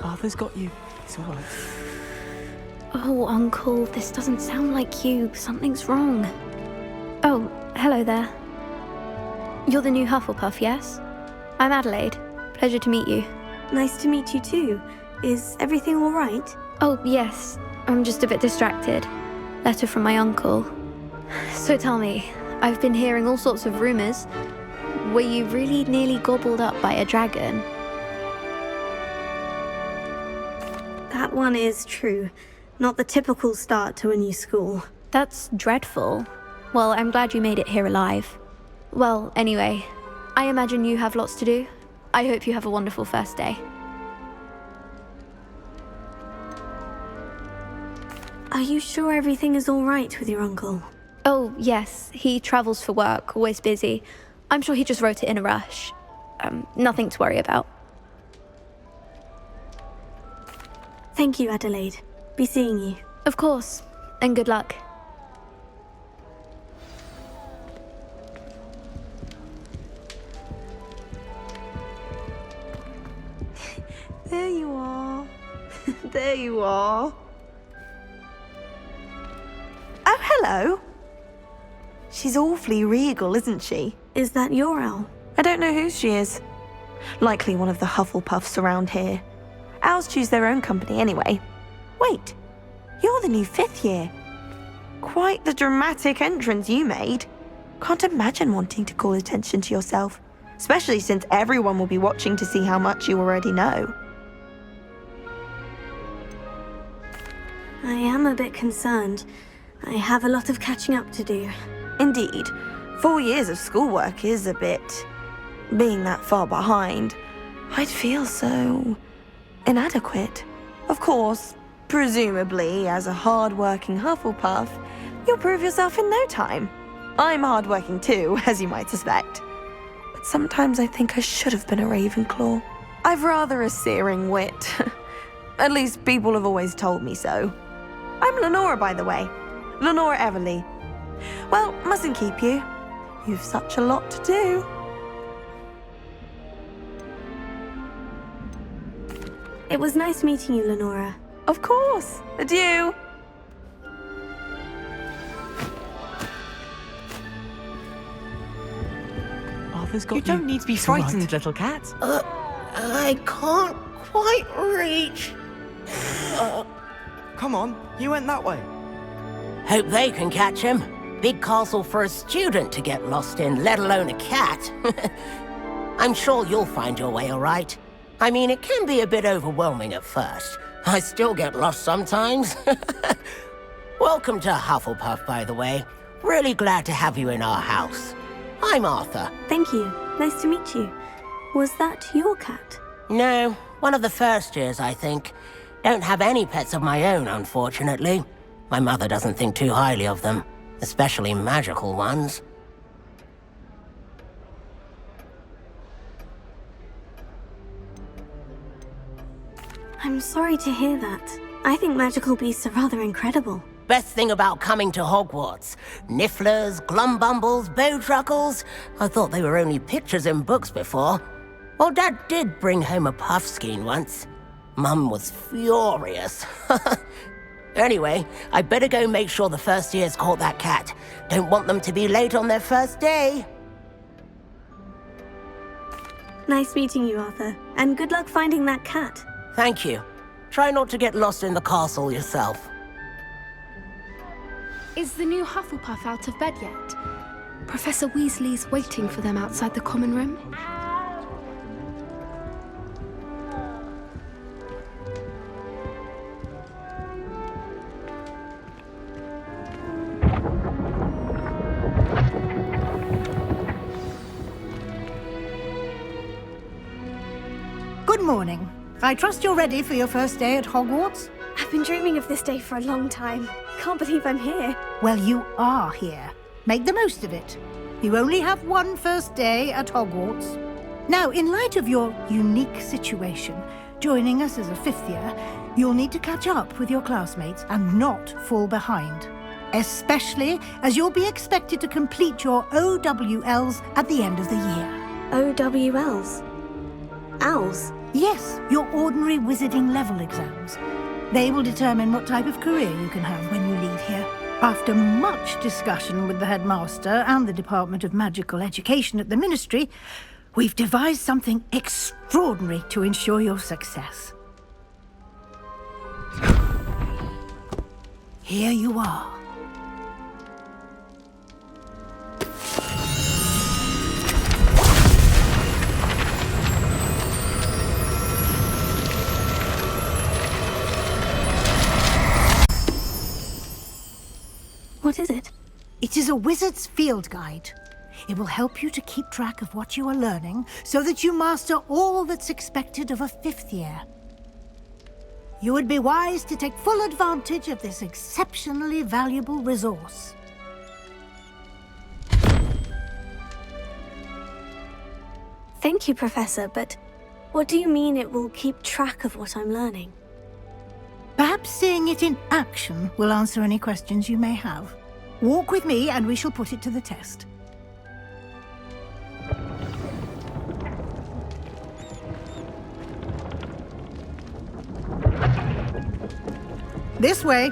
Arthur's got you. It's all right. Oh, Uncle, this doesn't sound like you. Something's wrong. Oh, hello there. You're the new Hufflepuff, yes? I'm Adelaide. Pleasure to meet you. Nice to meet you too. Is everything all right? Oh, yes. I'm just a bit distracted. Letter from my uncle. So tell me, I've been hearing all sorts of rumors. Were you really nearly gobbled up by a dragon? That one is true. Not the typical start to a new school. That's dreadful. Well, I'm glad you made it here alive. Well, anyway, I imagine you have lots to do. I hope you have a wonderful first day. Are you sure everything is all right with your uncle? Oh, yes. He travels for work, always busy. I'm sure he just wrote it in a rush. Nothing to worry about. Thank you, Adelaide. Be seeing you. Of course. And good luck. There you are. There you are. Oh, hello. She's awfully regal, isn't she? Is that your owl? I don't know who she is. Likely one of the Hufflepuffs around here. Owls choose their own company anyway. Wait, you're the new 5th year. Quite the dramatic entrance you made. Can't imagine wanting to call attention to yourself, especially since everyone will be watching to see how much you already know. I am a bit concerned. I have a lot of catching up to do. Indeed, 4 years of schoolwork is a bit... Being that far behind, I'd feel so... inadequate. Of course, presumably, as a hard-working Hufflepuff, you'll prove yourself in no time. I'm hard-working too, as you might suspect. But sometimes I think I should have been a Ravenclaw. I've rather a searing wit. At least people have always told me so. I'm Lenora, by the way. Lenora Everly. Well, mustn't keep you. You've such a lot to do. It was nice meeting you, Lenora. Of course. Adieu. Arthur's got you. You don't need to be It's all right. frightened, little cat. I can't quite reach. Come on, you went that way. Hope they can catch him. Big castle for a student to get lost in, let alone a cat. I'm sure you'll find your way all right. I mean, it can be a bit overwhelming at first. I still get lost sometimes. Welcome to Hufflepuff, by the way. Really glad to have you in our house. I'm Arthur. Thank you. Nice to meet you. Was that your cat? No, one of the first years, I think. Don't have any pets of my own, unfortunately. My mother doesn't think too highly of them, especially magical ones. I'm sorry to hear that. I think magical beasts are rather incredible. Best thing about coming to Hogwarts. Nifflers, Glumbumbles, Bowtruckles. I thought they were only pictures in books before. Well, Dad did bring home a Puffskein once. Mum was furious. Anyway, I better go make sure the first years caught that cat. Don't want them to be late on their first day. Nice meeting you, Arthur. And good luck finding that cat. Thank you. Try not to get lost in the castle yourself. Is the new Hufflepuff out of bed yet? Professor Weasley's waiting for them outside the common room. Good morning. I trust you're ready for your first day at Hogwarts? I've been dreaming of this day for a long time. Can't believe I'm here. Well, you are here. Make the most of it. You only have one first day at Hogwarts. Now, in light of your unique situation, joining us as a 5th year, you'll need to catch up with your classmates and not fall behind. Especially as you'll be expected to complete your OWLs at the end of the year. OWLs? Owls? Yes, your ordinary wizarding level exams. They will determine what type of career you can have when you leave here. After much discussion with the headmaster and the Department of Magical Education at the Ministry, we've devised something extraordinary to ensure your success. Here you are. What is it? It is a wizard's field guide. It will help you to keep track of what you are learning so that you master all that's expected of a 5th year. You would be wise to take full advantage of this exceptionally valuable resource. Thank you, Professor, but what do you mean it will keep track of what I'm learning? Perhaps seeing it in action will answer any questions you may have. Walk with me and we shall put it to the test. This way.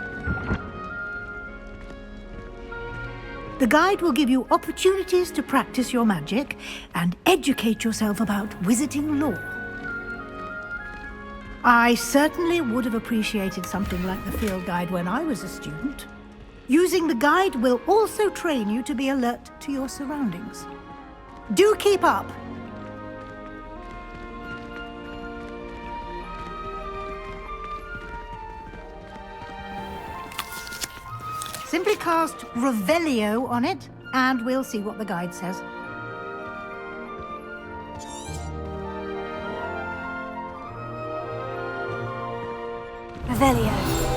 The guide will give you opportunities to practice your magic and educate yourself about wizarding lore. I certainly would have appreciated something like the field guide when I was a student. Using the guide will also train you to be alert to your surroundings. Do keep up! Simply cast Revelio on it, and we'll see what the guide says. Revelio.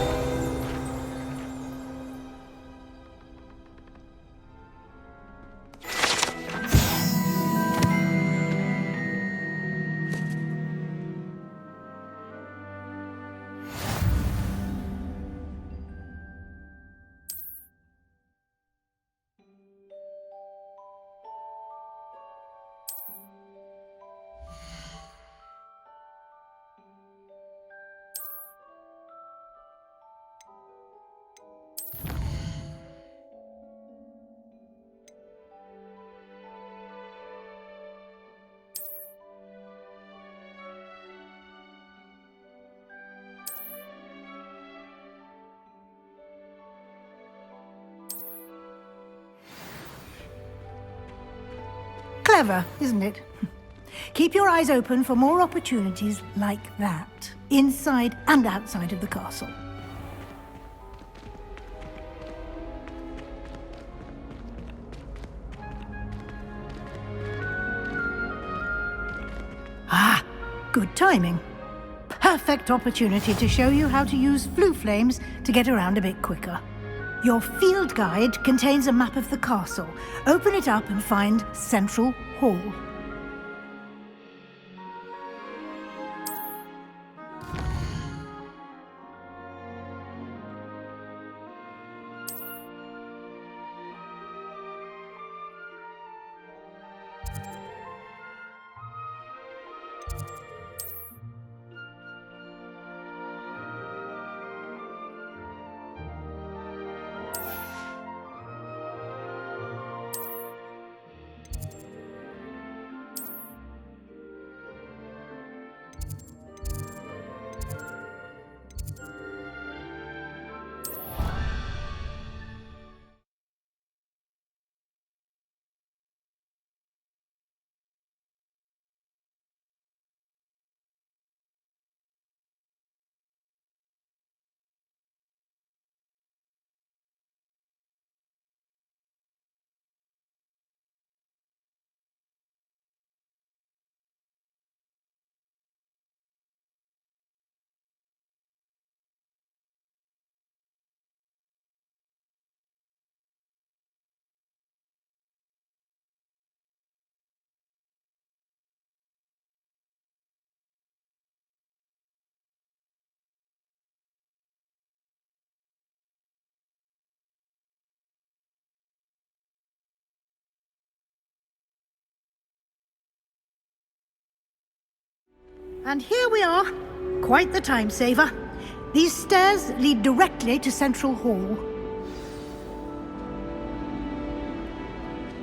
Clever, isn't it? Keep your eyes open for more opportunities like that, inside and outside of the castle. Ah, good timing. Perfect opportunity to show you how to use flue flames to get around a bit quicker. Your field guide contains a map of the castle. Open it up and find Central Hall. And here we are. Quite the time saver. These stairs lead directly to Central Hall.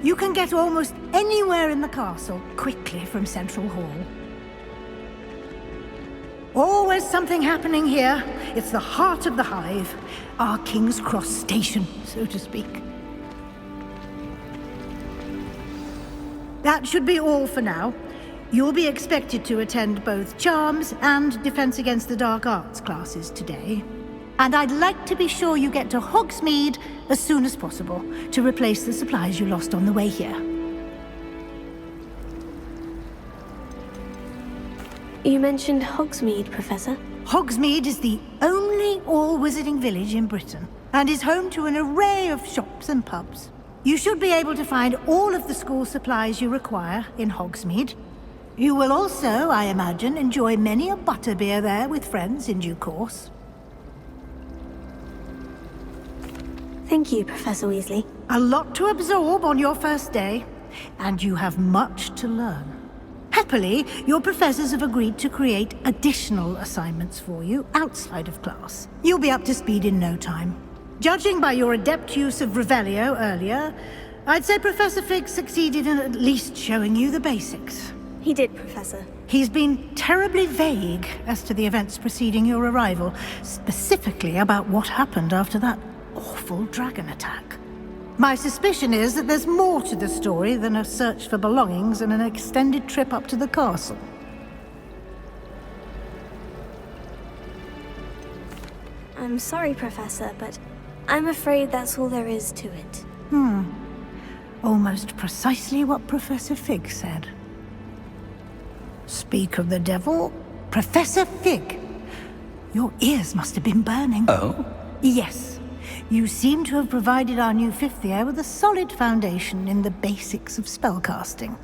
You can get almost anywhere in the castle quickly from Central Hall. Always something happening here. It's the heart of the Hive. Our King's Cross station, so to speak. That should be all for now. You'll be expected to attend both Charms and Defense Against the Dark Arts classes today. And I'd like to be sure you get to Hogsmeade as soon as possible to replace the supplies you lost on the way here. You mentioned Hogsmeade, Professor. Hogsmeade is the only all-wizarding village in Britain and is home to an array of shops and pubs. You should be able to find all of the school supplies you require in Hogsmeade. You will also, I imagine, enjoy many a butterbeer there with friends in due course. Thank you, Professor Weasley. A lot to absorb on your first day, and you have much to learn. Happily, your professors have agreed to create additional assignments for you outside of class. You'll be up to speed in no time. Judging by your adept use of Revelio earlier, I'd say Professor Fig succeeded in at least showing you the basics. He did, Professor. He's been terribly vague as to the events preceding your arrival, specifically about what happened after that awful dragon attack. My suspicion is that there's more to the story than a search for belongings and an extended trip up to the castle. I'm sorry, Professor, but I'm afraid that's all there is to it. Almost precisely what Professor Fig said. Speak of the devil, Professor Fig. Your ears must have been burning. Oh? Yes. You seem to have provided our new fifth year with a solid foundation in the basics of spellcasting.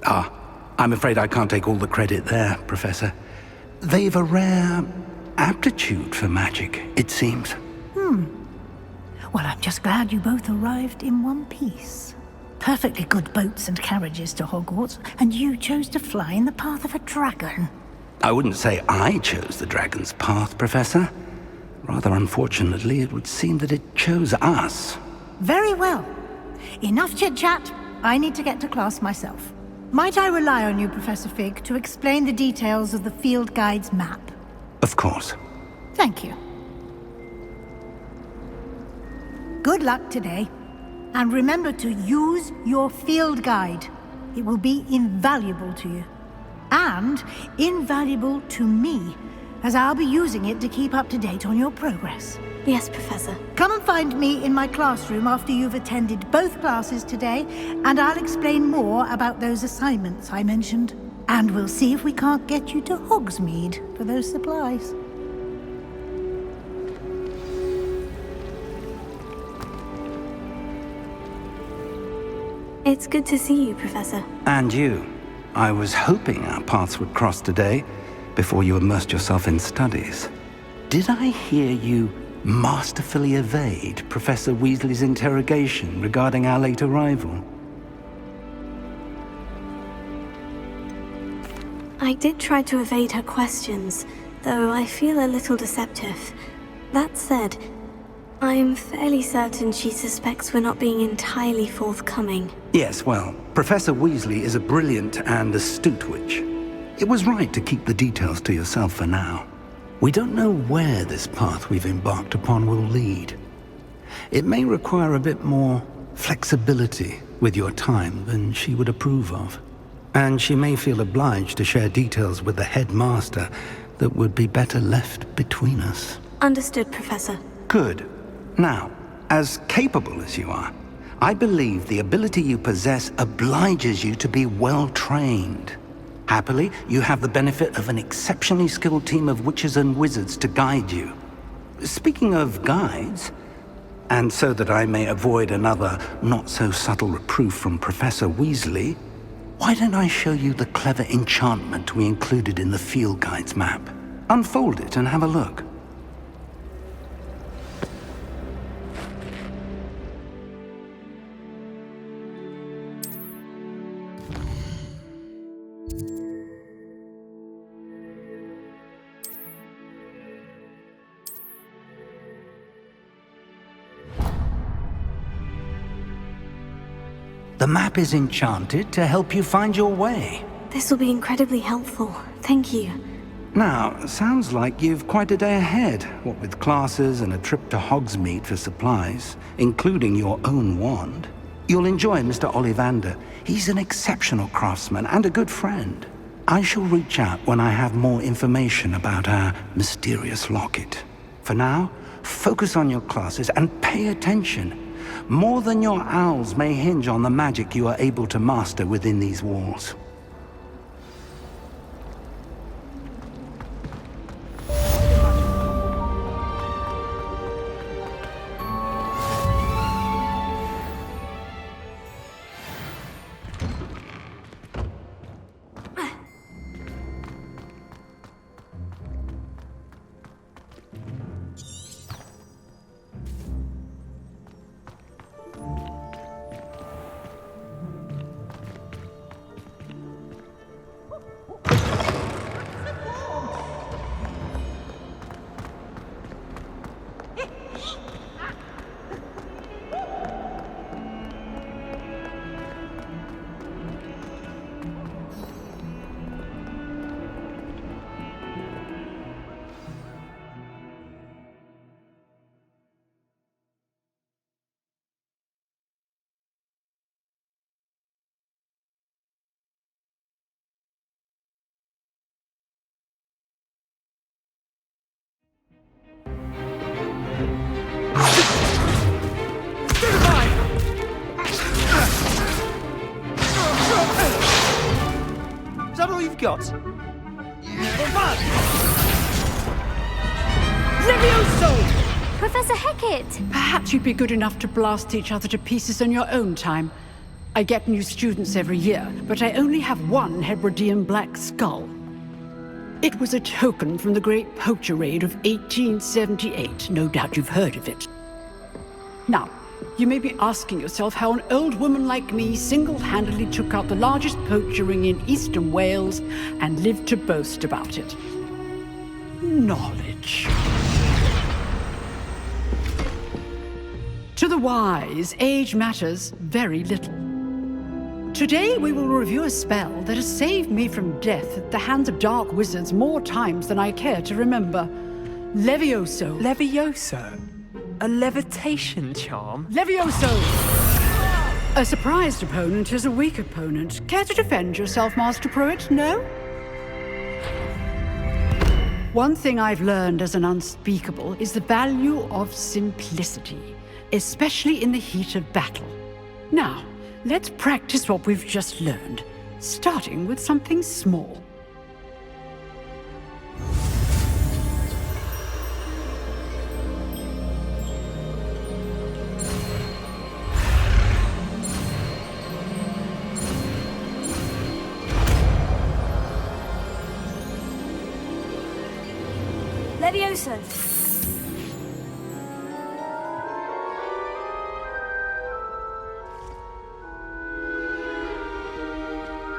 Ah, I'm afraid I can't take all the credit there, Professor. They've a rare aptitude for magic, it seems. Well, I'm just glad you both arrived in one piece. Perfectly good boats and carriages to Hogwarts, and you chose to fly in the path of a dragon. I wouldn't say I chose the dragon's path, Professor. Rather unfortunately, it would seem that it chose us. Very well. Enough chit-chat. I need to get to class myself. Might I rely on you, Professor Fig, to explain the details of the field guide's map? Of course. Thank you. Good luck today. And remember to use your field guide. It will be invaluable to you. And invaluable to me, as I'll be using it to keep up to date on your progress. Yes, Professor. Come and find me in my classroom after you've attended both classes today, and I'll explain more about those assignments I mentioned. And we'll see if we can't get you to Hogsmeade for those supplies. It's good to see you, Professor. And you. I was hoping our paths would cross today, before you immersed yourself in studies. Did I hear you masterfully evade Professor Weasley's interrogation regarding our late arrival? I did try to evade her questions, though I feel a little deceptive. That said, I'm fairly certain she suspects we're not being entirely forthcoming. Yes, well, Professor Weasley is a brilliant and astute witch. It was right to keep the details to yourself for now. We don't know where this path we've embarked upon will lead. It may require a bit more flexibility with your time than she would approve of. And she may feel obliged to share details with the headmaster that would be better left between us. Understood, Professor. Good. Now, as capable as you are, I believe the ability you possess obliges you to be well trained. Happily, you have the benefit of an exceptionally skilled team of witches and wizards to guide you. Speaking of guides, and so that I may avoid another not-so-subtle reproof from Professor Weasley, why don't I show you the clever enchantment we included in the field guide's map? Unfold it and have a look. The map is enchanted to help you find your way. This will be incredibly helpful. Thank you. Now, sounds like you've quite a day ahead, what with classes and a trip to Hogsmeade for supplies, including your own wand. You'll enjoy Mr. Ollivander. He's an exceptional craftsman and a good friend. I shall reach out when I have more information about our mysterious locket. For now, focus on your classes and pay attention. More than your owls may hinge on the magic you are able to master within these walls. Is that all you've got? Levioso! Professor Hecat! Perhaps you'd be good enough to blast each other to pieces in your own time. I get new students every year, but I only have one Hebridean black skull. It was a token from the Great Poacher Raid of 1878. No doubt you've heard of it. Now, you may be asking yourself how an old woman like me single-handedly took out the largest poacher ring in eastern Wales and lived to boast about it. Knowledge. To the wise, age matters very little. Today we will review a spell that has saved me from death at the hands of dark wizards more times than I care to remember. Levioso. Levioso? A levitation charm? Levioso! A surprised opponent is a weak opponent. Care to defend yourself, Master Pruitt? No? One thing I've learned as an unspeakable is the value of simplicity, especially in the heat of battle. Now, let's practice what we've just learned, starting with something small. Levioso!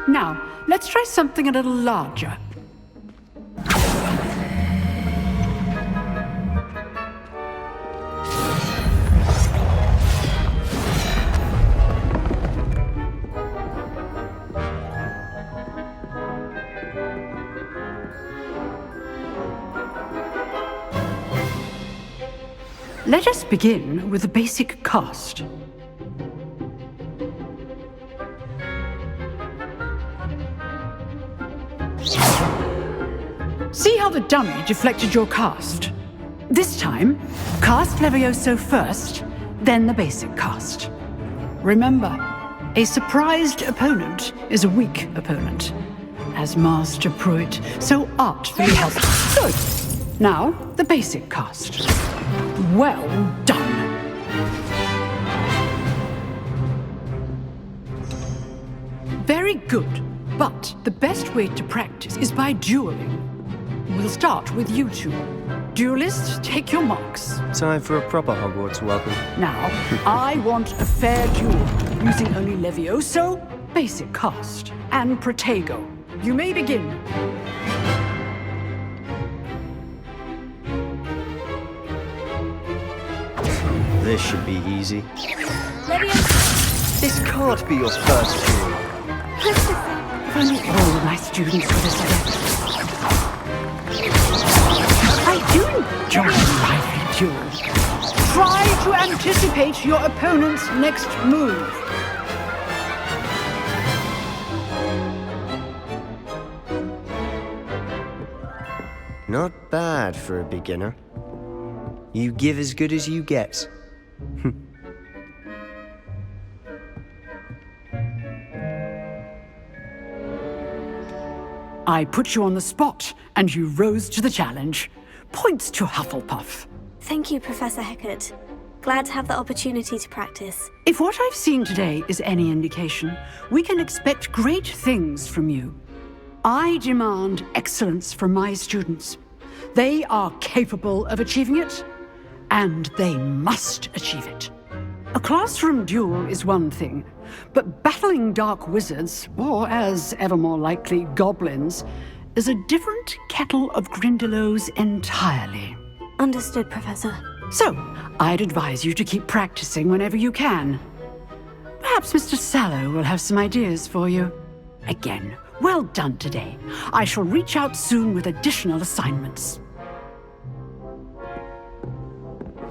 Now, let's try something a little larger. Let us begin with the basic cast. See how the dummy deflected your cast? This time, cast Levioso first, then the basic cast. Remember, a surprised opponent is a weak opponent, as Master Pruitt so artfully helped. Good. Now, the basic cast. Well done. Very good, but the best way to practice is by dueling. We'll start with you two. Duelists, take your marks. Time for a proper Hogwarts welcome. Now, I want a fair duel, using only Levioso, basic cast, and Protego. You may begin. This should be easy. This can't be your first duel. If only all my students were this adept. I do enjoy lively duels. Try to anticipate your opponent's next move. Not bad for a beginner. You give as good as you get. I put you on the spot, and you rose to the challenge. Points to Hufflepuff. Thank you, Professor Hecat. Glad to have the opportunity to practice. If what I've seen today is any indication, we can expect great things from you. I demand excellence from my students. They are capable of achieving it, and they must achieve it. A classroom duel is one thing, but battling dark wizards, or as ever more likely, goblins, is a different kettle of Grindylows entirely. Understood, Professor. So, I'd advise you to keep practicing whenever you can. Perhaps Mr. Sallow will have some ideas for you. Again, well done today. I shall reach out soon with additional assignments.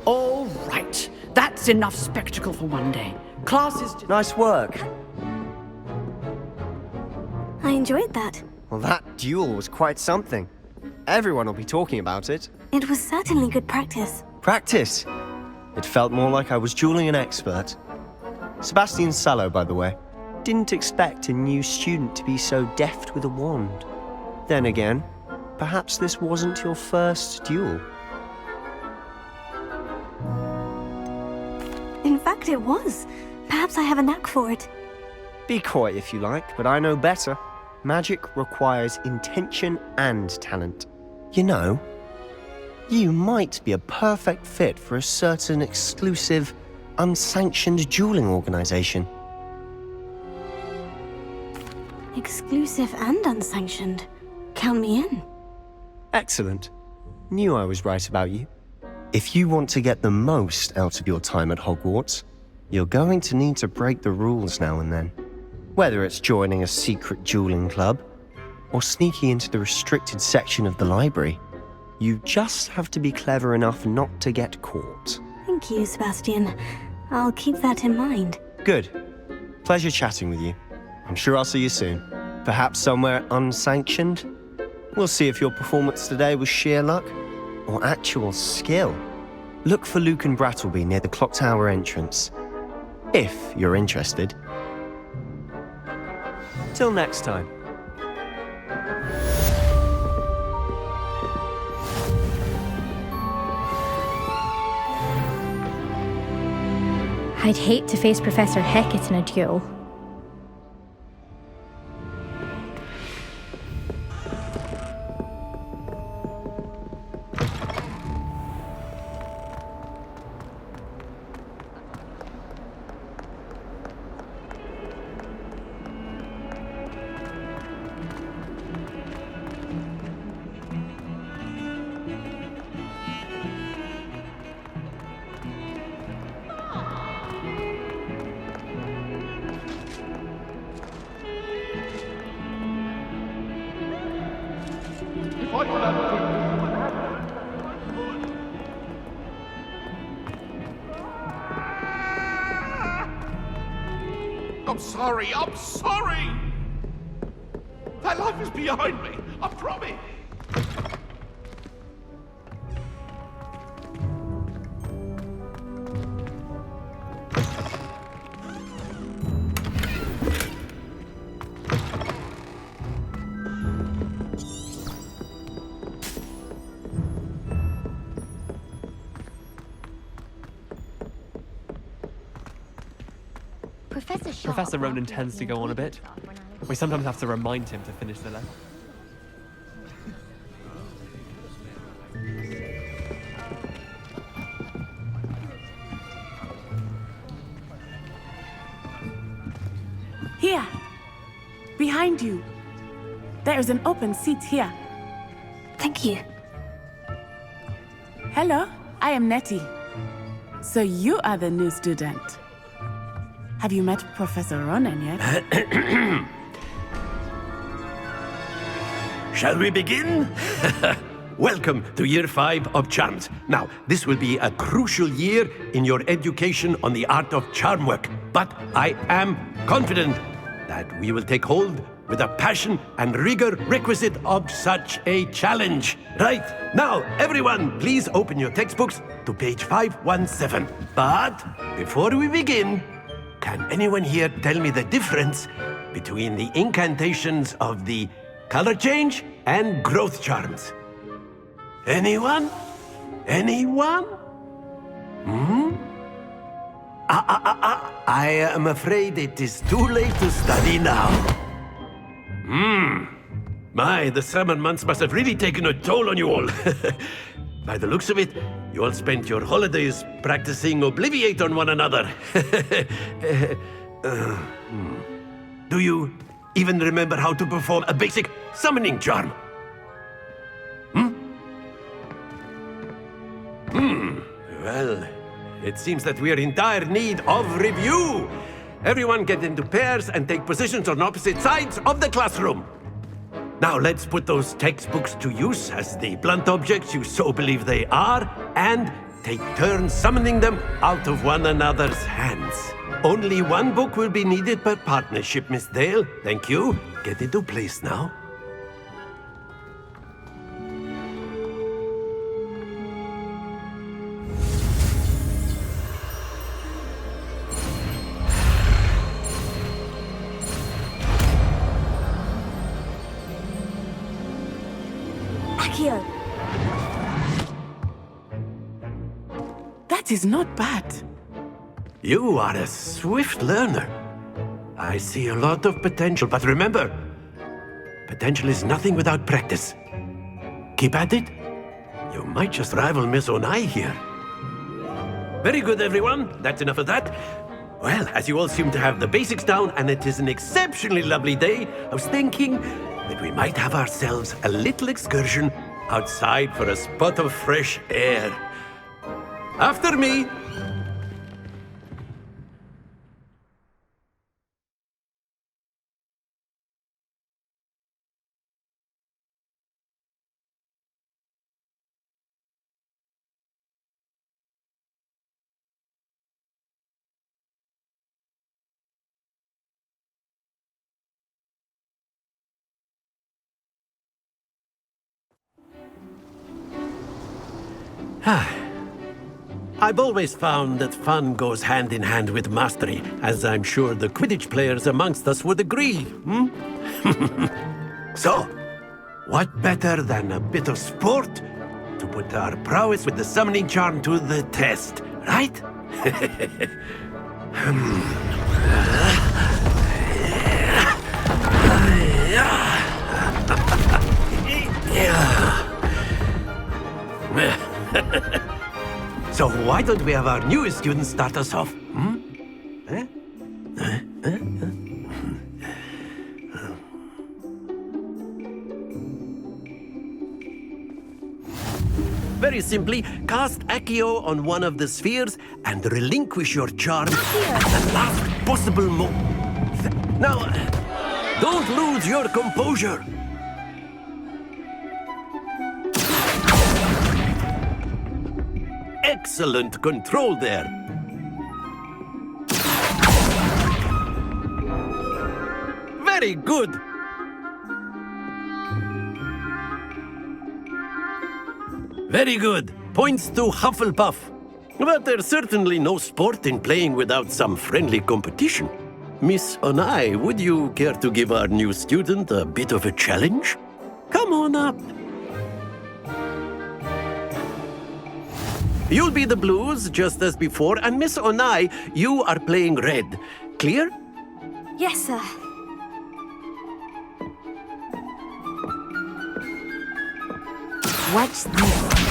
All right. That's enough spectacle for one day. Class is... Nice work. I enjoyed that. Well, that duel was quite something. Everyone will be talking about it. It was certainly good practice. Practice? It felt more like I was dueling an expert. Sebastian Sallow, by the way. Didn't expect a new student to be so deft with a wand. Then again, perhaps this wasn't your first duel. In fact, it was. Perhaps I have a knack for it. Be coy if you like, but I know better. Magic requires intention and talent. You know, you might be a perfect fit for a certain exclusive, unsanctioned dueling organization. Exclusive and unsanctioned. Count me in. Excellent. Knew I was right about you. If you want to get the most out of your time at Hogwarts, you're going to need to break the rules now and then. Whether it's joining a secret dueling club, or sneaking into the restricted section of the library, you just have to be clever enough not to get caught. Thank you, Sebastian. I'll keep that in mind. Good. Pleasure chatting with you. I'm sure I'll see you soon. Perhaps somewhere unsanctioned? We'll see if your performance today was sheer luck or actual skill. Look for Luke and Brattleby near the Clock Tower entrance, if you're interested. Till next time. I'd hate to face Professor Hecat in a duel. I'm sorry! That life is behind me, I promise! Professor Ronan tends to go on a bit. We sometimes have to remind him to finish the letter. Here! Behind you! There is an open seat here. Thank you. Hello, I am Nettie. So you are the new student. Have you met Professor Ronen yet? Shall we begin? Welcome to Year 5 of Charms. Now, this will be a crucial year in your education on the art of charm work, but I am confident that we will take hold with the passion and rigor requisite of such a challenge. Right, now, everyone, please open your textbooks to page 517. But before we begin, can anyone here tell me the difference between the incantations of the color change and growth charms? Anyone? Anyone? I am afraid it is too late to study now. My, the summer months must have really taken a toll on you all. By the looks of it, you all spent your holidays practicing Obliviate on one another. Do you even remember how to perform a basic summoning charm? Well, it seems that we are in dire need of review. Everyone get into pairs and take positions on opposite sides of the classroom. Now let's put those textbooks to use as the blunt objects you so believe they are, and take turns summoning them out of one another's hands. Only one book will be needed per partnership, Miss Dale. Thank you. Get into place now. Accio. That is not bad. You are a swift learner. I see a lot of potential, but remember, potential is nothing without practice. Keep at it. You might just rival Miss Onai here. Very good, everyone. That's enough of that. Well, as you all seem to have the basics down, and it is an exceptionally lovely day, I was thinking that we might have ourselves a little excursion outside for a spot of fresh air. After me. I've always found that fun goes hand in hand with mastery, as I'm sure the Quidditch players amongst us would agree. So, what better than a bit of sport to put our prowess with the summoning charm to the test, right? So why don't we have our newest student start us off? Very simply, cast Accio on one of the spheres and relinquish your charm at the last possible moment. Now, don't lose your composure. Excellent control there. Very good. Very good. Points to Hufflepuff. But there's certainly no sport in playing without some friendly competition. Miss Onai, would you care to give our new student a bit of a challenge? Come on up. You'll be the blues, just as before, and Miss Onai, you are playing red. Clear? Yes, sir. What's this?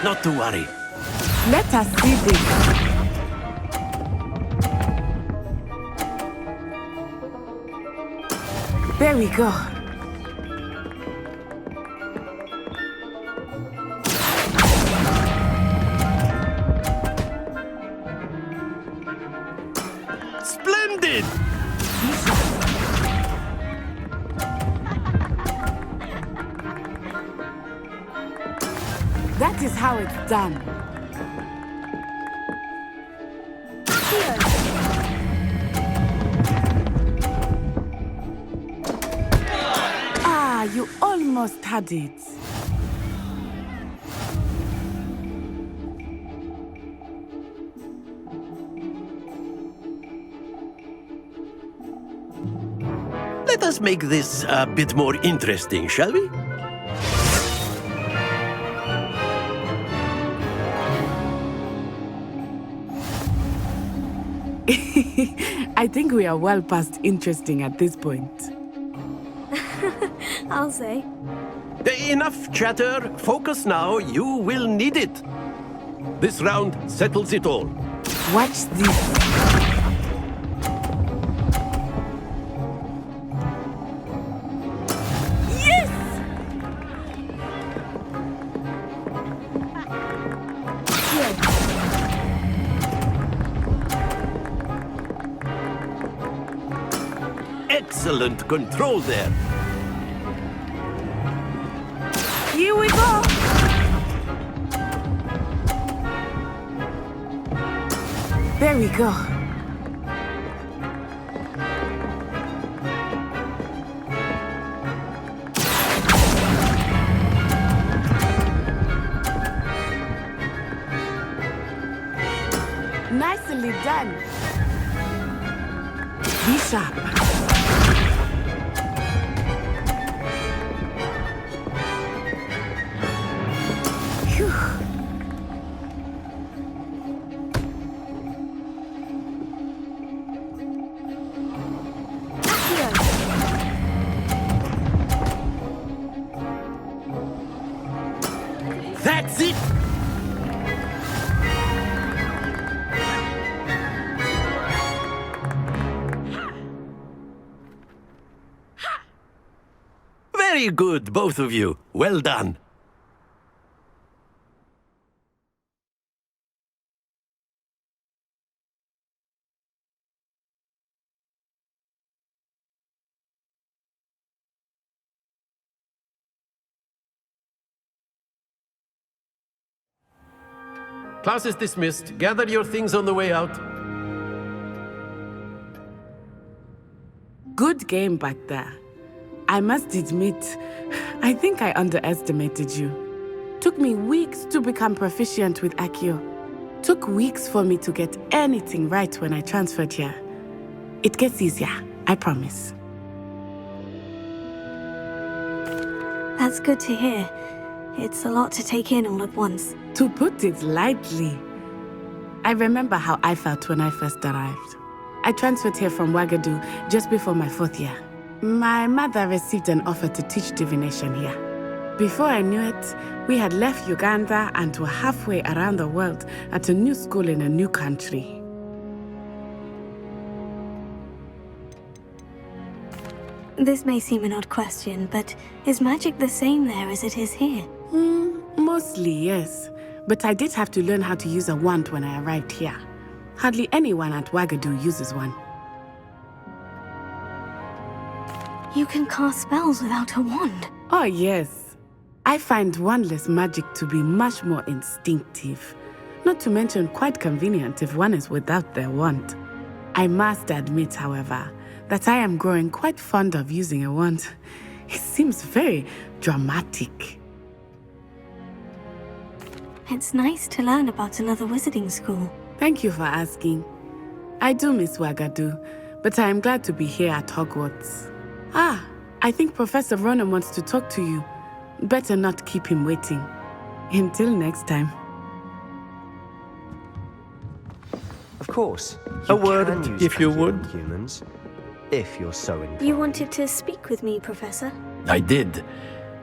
Not to worry. Let us see this. There we go. Splendid! That is how it's done. Ah, you almost had it. Let us make this a bit more interesting, shall we? I think we are well past interesting at this point. I'll say. Enough chatter. Focus now. You will need it. This round settles it all. Watch this. Excellent control there. Here we go. There we go. Nicely done. Be sharp. That's it! Very good, both of you. Well done. Class is dismissed. Gather your things on the way out. Good game back there. I must admit, I think I underestimated you. Took me weeks to become proficient with Accio. Took weeks for me to get anything right when I transferred here. It gets easier, I promise. That's good to hear. It's a lot to take in all at once. To put it lightly, I remember how I felt when I first arrived. I transferred here from Ouagadougou just before my 4th year. My mother received an offer to teach divination here. Before I knew it, we had left Uganda and were halfway around the world at a new school in a new country. This may seem an odd question, but is magic the same there as it is here? Mostly, yes. But I did have to learn how to use a wand when I arrived here. Hardly anyone at Ouagadougou uses one. You can cast spells without a wand? Oh, yes. I find wandless magic to be much more instinctive. Not to mention quite convenient if one is without their wand. I must admit, however, that I am growing quite fond of using a wand. It seems very dramatic. It's nice to learn about another wizarding school. Thank you for asking. I do miss Ouagadougou, but I am glad to be here at Hogwarts. Ah, I think Professor Ronen wants to talk to you. Better not keep him waiting. Until next time. Of course. A word, can use if you magic would. on humans, if you're so inclined. You wanted to speak with me, Professor? I did.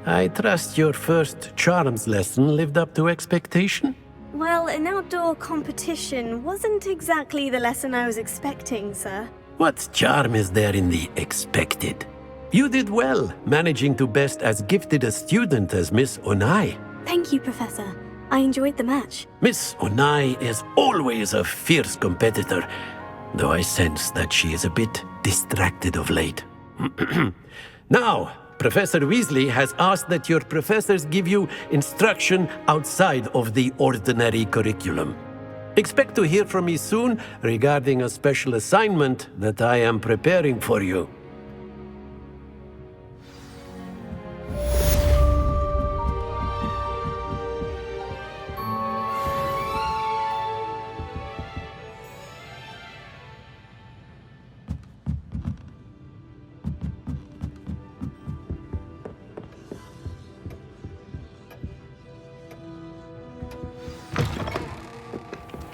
I trust your first charms lesson lived up to expectation? Well, an outdoor competition wasn't exactly the lesson I was expecting, sir. What charm is there in the expected? You did well, managing to best as gifted a student as Miss Onai. Thank you, Professor. I enjoyed the match. Miss Onai is always a fierce competitor, though I sense that she is a bit distracted of late. Now, Professor Weasley has asked that your professors give you instruction outside of the ordinary curriculum. Expect to hear from me soon regarding a special assignment that I am preparing for you.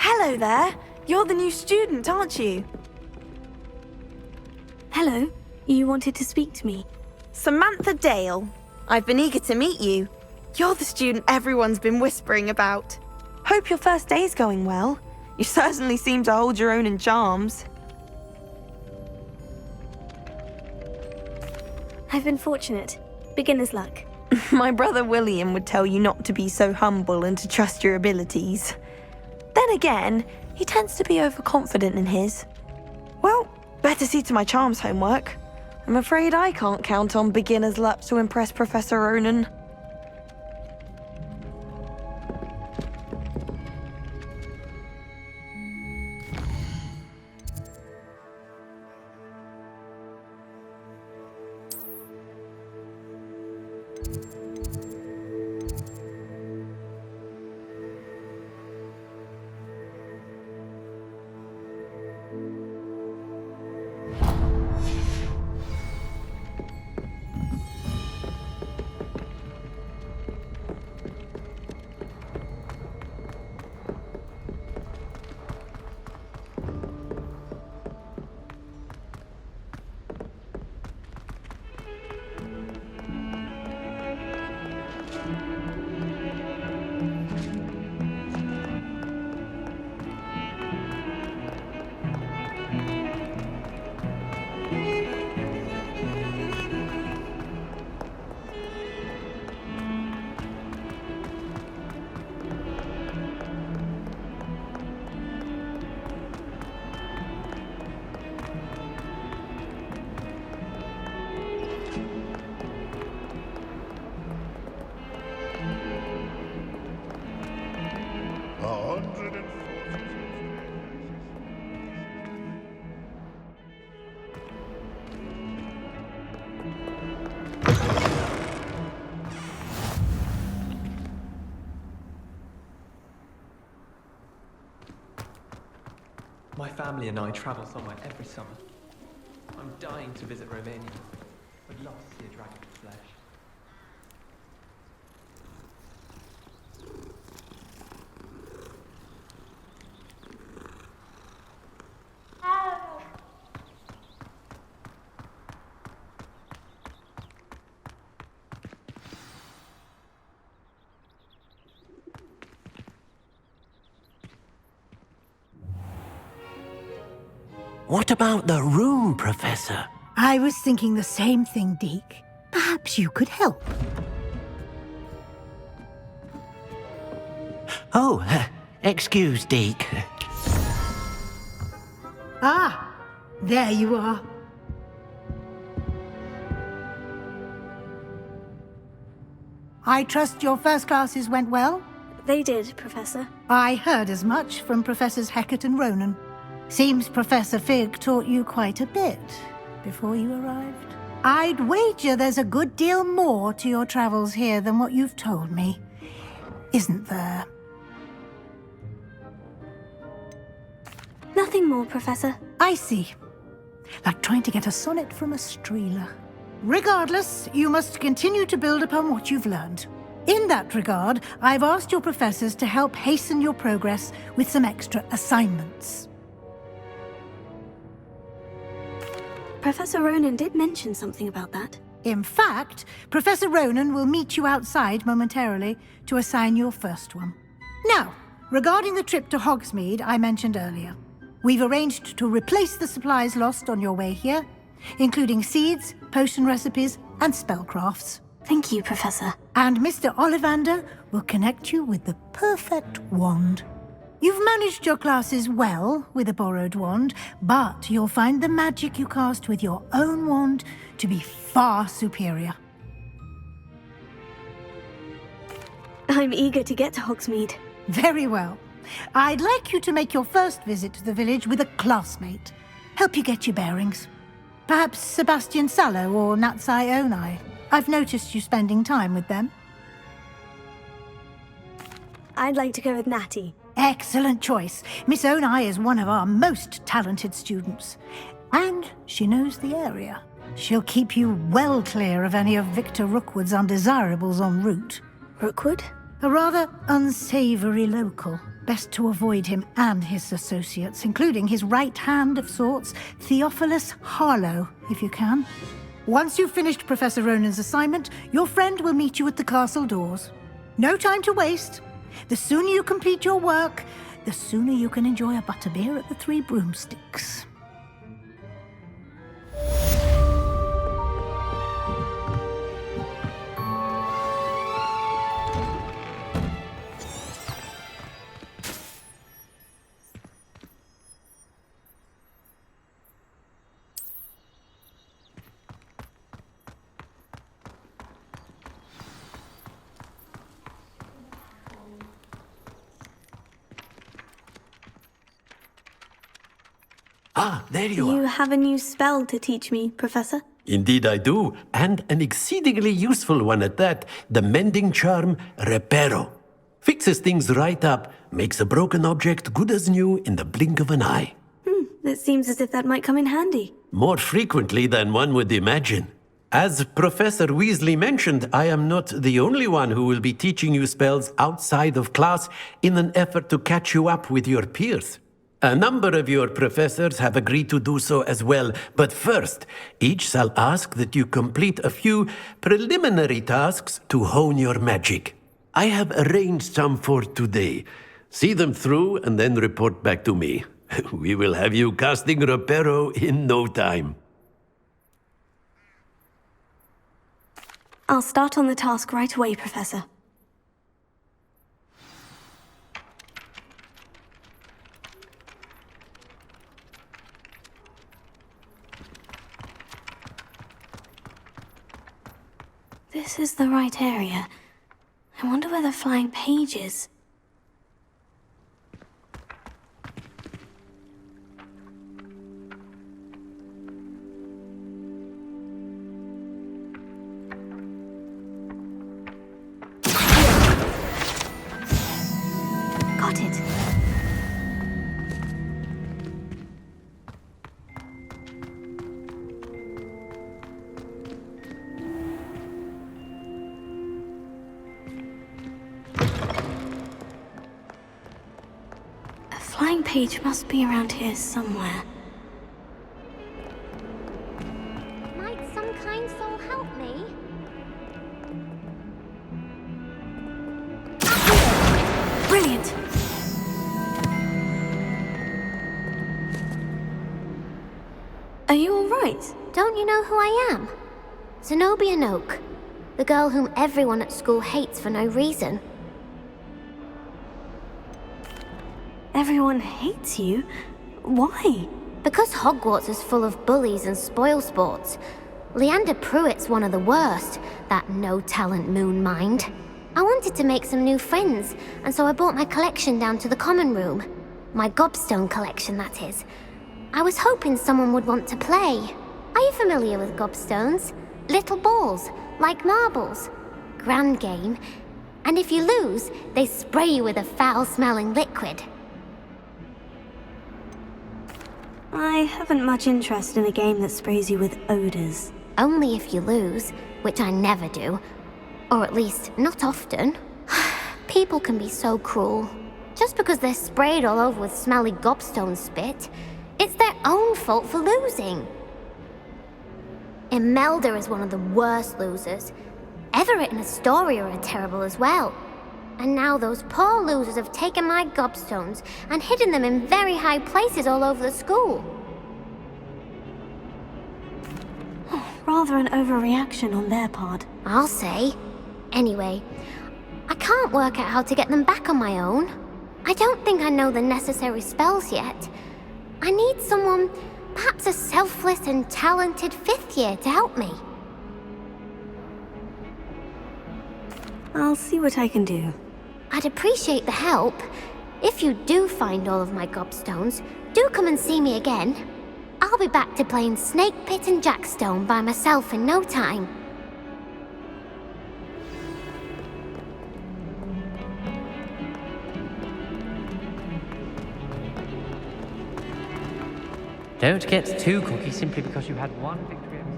Hello there. You're the new student, aren't you? Hello. You wanted to speak to me? Samantha Dale. I've been eager to meet you. You're the student everyone's been whispering about. Hope your first day's going well. You certainly seem to hold your own in charms. I've been fortunate. Beginner's luck. My brother William would tell you not to be so humble and to trust your abilities. Then again, he tends to be overconfident in his. Well, better see to my charms homework. I'm afraid I can't count on beginner's luck to impress Professor Ronen. My family and I travel somewhere every summer. I'm dying to visit Romania. Would love to see a dragon's flesh. What about the room, Professor? I was thinking the same thing, Deke. Perhaps you could help. Oh, excuse, Deke. Ah, there you are. I trust your first classes went well? They did, Professor. I heard as much from Professors Hecat and Ronen. Seems Professor Fig taught you quite a bit before you arrived. I'd wager there's a good deal more to your travels here than what you've told me, isn't there? Nothing more, Professor. I see. Like trying to get a sonnet from a streeler. Regardless, you must continue to build upon what you've learned. In that regard, I've asked your professors to help hasten your progress with some extra assignments. Professor Ronen did mention something about that. In fact, Professor Ronen will meet you outside momentarily to assign your first one. Now, regarding the trip to Hogsmeade I mentioned earlier, we've arranged to replace the supplies lost on your way here, including seeds, potion recipes, and spellcrafts. Thank you, Professor. And Mr. Ollivander will connect you with the perfect wand. You've managed your classes well with a borrowed wand, but you'll find the magic you cast with your own wand to be far superior. I'm eager to get to Hogsmeade. Very well. I'd like you to make your first visit to the village with a classmate. Help you get your bearings. Perhaps Sebastian Sallow or Natsai Onai. I've noticed you spending time with them. I'd like to go with Natty. Excellent choice. Miss Onai is one of our most talented students. And she knows the area. She'll keep you well clear of any of Victor Rookwood's undesirables en route. Rookwood? A rather unsavory local. Best to avoid him and his associates, including his right hand of sorts, Theophilus Harlow, if you can. Once you've finished Professor Ronan's assignment, your friend will meet you at the castle doors. No time to waste. The sooner you complete your work, the sooner you can enjoy a butterbeer at the Three Broomsticks. Ah, there you are. You have a new spell to teach me, Professor? Indeed I do, and an exceedingly useful one at that. The mending charm, Reparo. Fixes things right up, makes a broken object good as new in the blink of an eye. It seems as if that might come in handy. More frequently than one would imagine. As Professor Weasley mentioned, I am not the only one who will be teaching you spells outside of class in an effort to catch you up with your peers. A number of your professors have agreed to do so as well, but first, each shall ask that you complete a few preliminary tasks to hone your magic. I have arranged some for today. See them through and then report back to me. We will have you casting Reparo in no time. I'll start on the task right away, Professor. This is the right area. I wonder where the flying page is. Got it. Flying page must be around here somewhere. Might some kind soul help me? Brilliant! Are you all right? Don't you know who I am? Zenobia Noak, the girl whom everyone at school hates for no reason. Everyone hates you? Why? Because Hogwarts is full of bullies and spoilsports. Leander Pruitt's one of the worst, that no-talent moon mind. I wanted to make some new friends, and so I brought my collection down to the common room. My gobstone collection, that is. I was hoping someone would want to play. Are you familiar with gobstones? Little balls, like marbles. Grand game. And if you lose, they spray you with a foul-smelling liquid. I haven't much interest in a game that sprays you with odors. Only if you lose, which I never do. Or at least, not often. People can be so cruel. Just because they're sprayed all over with smelly gobstone spit, it's their own fault for losing. Imelda is one of the worst losers. Everett and Astoria are terrible as well. And now those poor losers have taken my gobstones and hidden them in very high places all over the school. Rather an overreaction on their part. I'll say. Anyway, I can't work out how to get them back on my own. I don't think I know the necessary spells yet. I need someone, perhaps a selfless and talented 5th year to help me. I'll see what I can do. I'd appreciate the help. If you do find all of my gobstones, do come and see me again. I'll be back to playing Snake Pit and Jackstone by myself in no time. Don't get too cocky simply because you had one victory over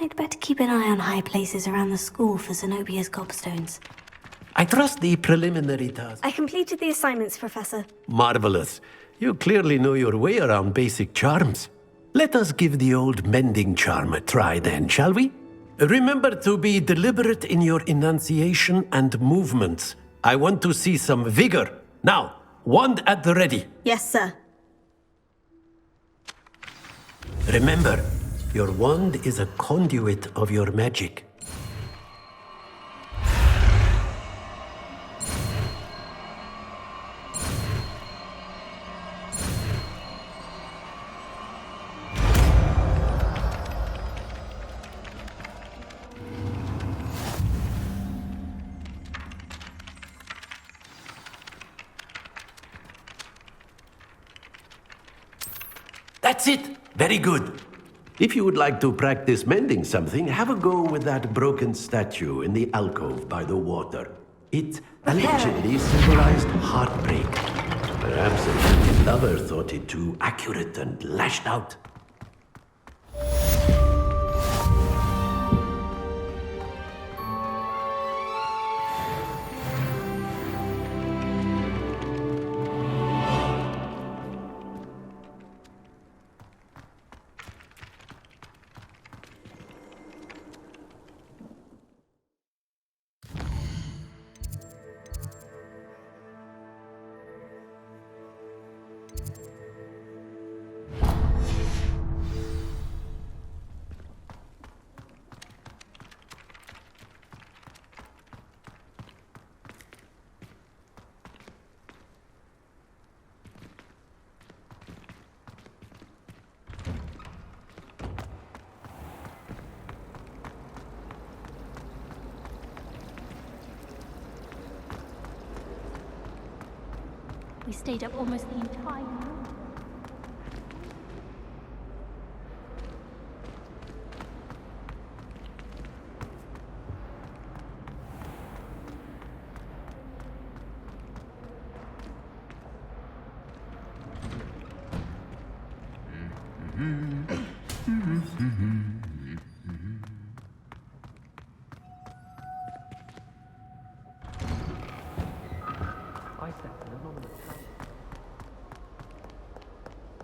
I'd better keep an eye on high places around the school for Zenobia's gobstones. I trust the preliminary task. I completed the assignments, Professor. Marvelous. You clearly know your way around basic charms. Let us give the old mending charm a try then, shall we? Remember to be deliberate in your enunciation and movements. I want to see some vigor. Now, wand at the ready. Yes, sir. Remember, your wand is a conduit of your magic. That's it! Very good. If you would like to practice mending something, have a go with that broken statue in the alcove by the water. It allegedly symbolized heartbreak. Perhaps a happy lover thought it too accurate and lashed out. We stayed up almost the entire night.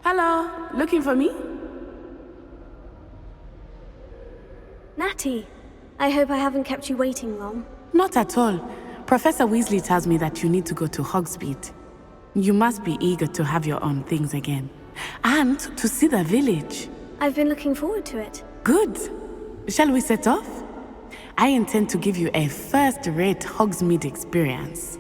Hello, looking for me? Natty, I hope I haven't kept you waiting long. Not at all. Professor Weasley tells me that you need to go to Hogsmeade. You must be eager to have your own things again. And to see the village. I've been looking forward to it. Good. Shall we set off? I intend to give you a first-rate Hogsmeade experience.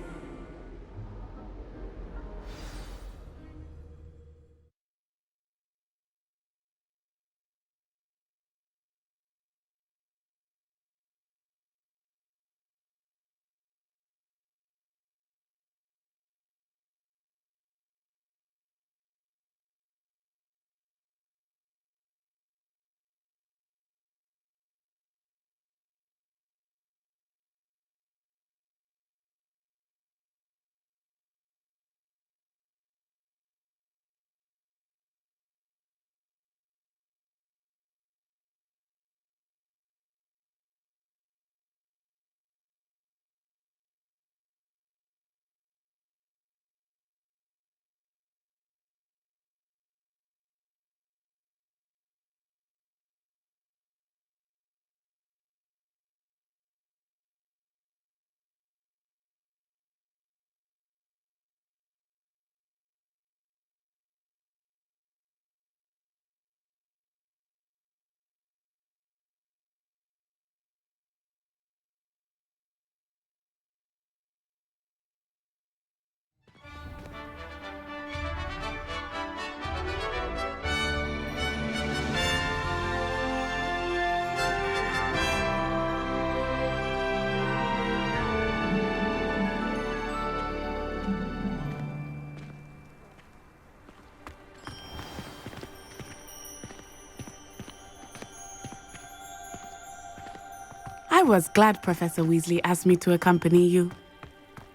was glad Professor Weasley asked me to accompany you.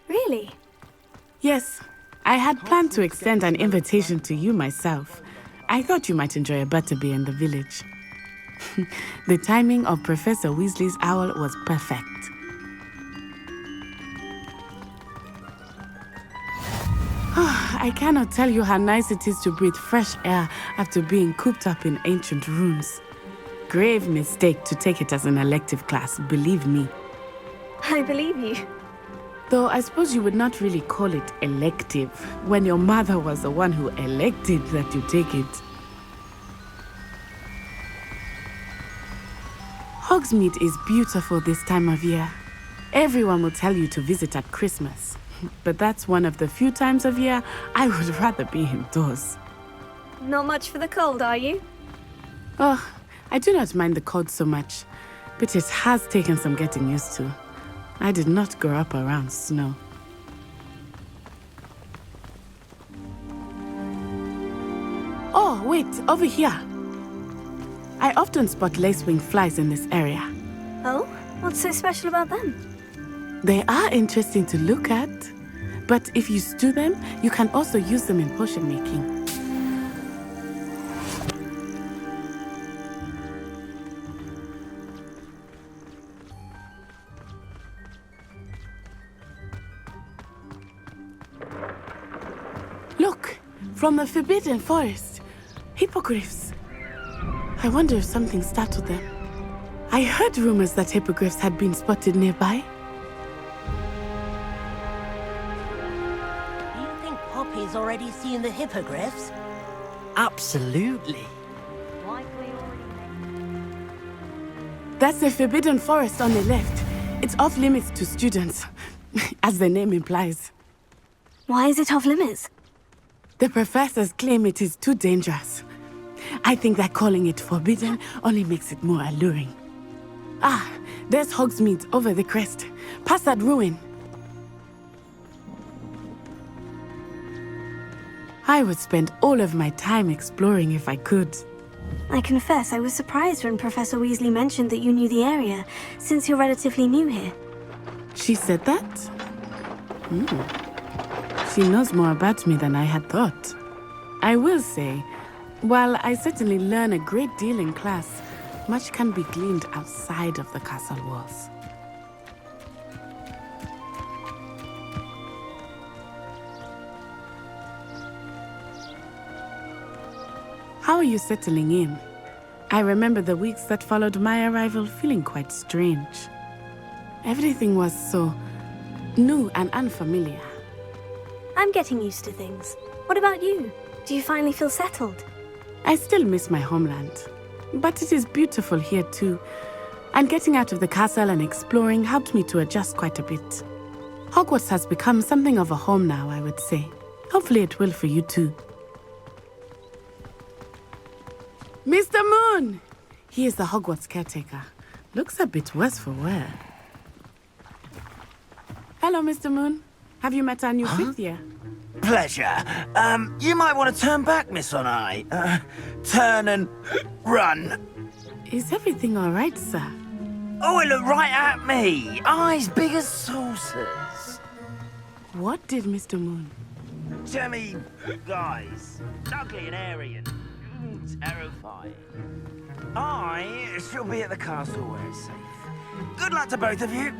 Really? Yes, I had planned to extend an invitation to you myself. I thought you might enjoy a butterbeer in the village. The timing of Professor Weasley's owl was perfect. I cannot tell you how nice it is to breathe fresh air after being cooped up in ancient rooms. Grave mistake to take it as an elective class, believe me. I believe you. Though I suppose you would not really call it elective when your mother was the one who elected that you take it. Hogsmeade is beautiful this time of year. Everyone will tell you to visit at Christmas. But that's one of the few times of year I would rather be indoors. Not much for the cold, are you? Oh, I do not mind the cold so much, but it has taken some getting used to. I did not grow up around snow. Oh, wait, over here. I often spot lacewing flies in this area. Oh? What's so special about them? They are interesting to look at, but if you stew them, you can also use them in potion making. Look, from the Forbidden Forest, hippogriffs. I wonder if something startled them. I heard rumors that hippogriffs had been spotted nearby. Do you think Poppy's already seen the hippogriffs? Absolutely. That's the Forbidden Forest on the left. It's off limits to students, as the name implies. Why is it off limits? The professors claim it is too dangerous. I think that calling it forbidden only makes it more alluring. Ah, there's Hogsmeade over the crest. Past that ruin. I would spend all of my time exploring if I could. I confess I was surprised when Professor Weasley mentioned that you knew the area, since you're relatively new here. She said that? She knows more about me than I had thought. I will say, while I certainly learn a great deal in class, much can be gleaned outside of the castle walls. How are you settling in? I remember the weeks that followed my arrival feeling quite strange. Everything was so new and unfamiliar. I'm getting used to things. What about you? Do you finally feel settled? I still miss my homeland, but it is beautiful here too. And getting out of the castle and exploring helped me to adjust quite a bit. Hogwarts has become something of a home now, I would say. Hopefully it will for you too. Mr. Moon! He is the Hogwarts caretaker. Looks a bit worse for wear. Hello, Mr. Moon. Have you met our new fifth year? Pleasure. You might want to turn back, Miss Onai. Turn and run. Is everything all right, sir? Oh, it looked right at me. Eyes big as saucers. What did Mr. Moon? Jemmy, guys. Ugly and airy and terrifying. I shall be at the castle where it's safe. Good luck to both of you.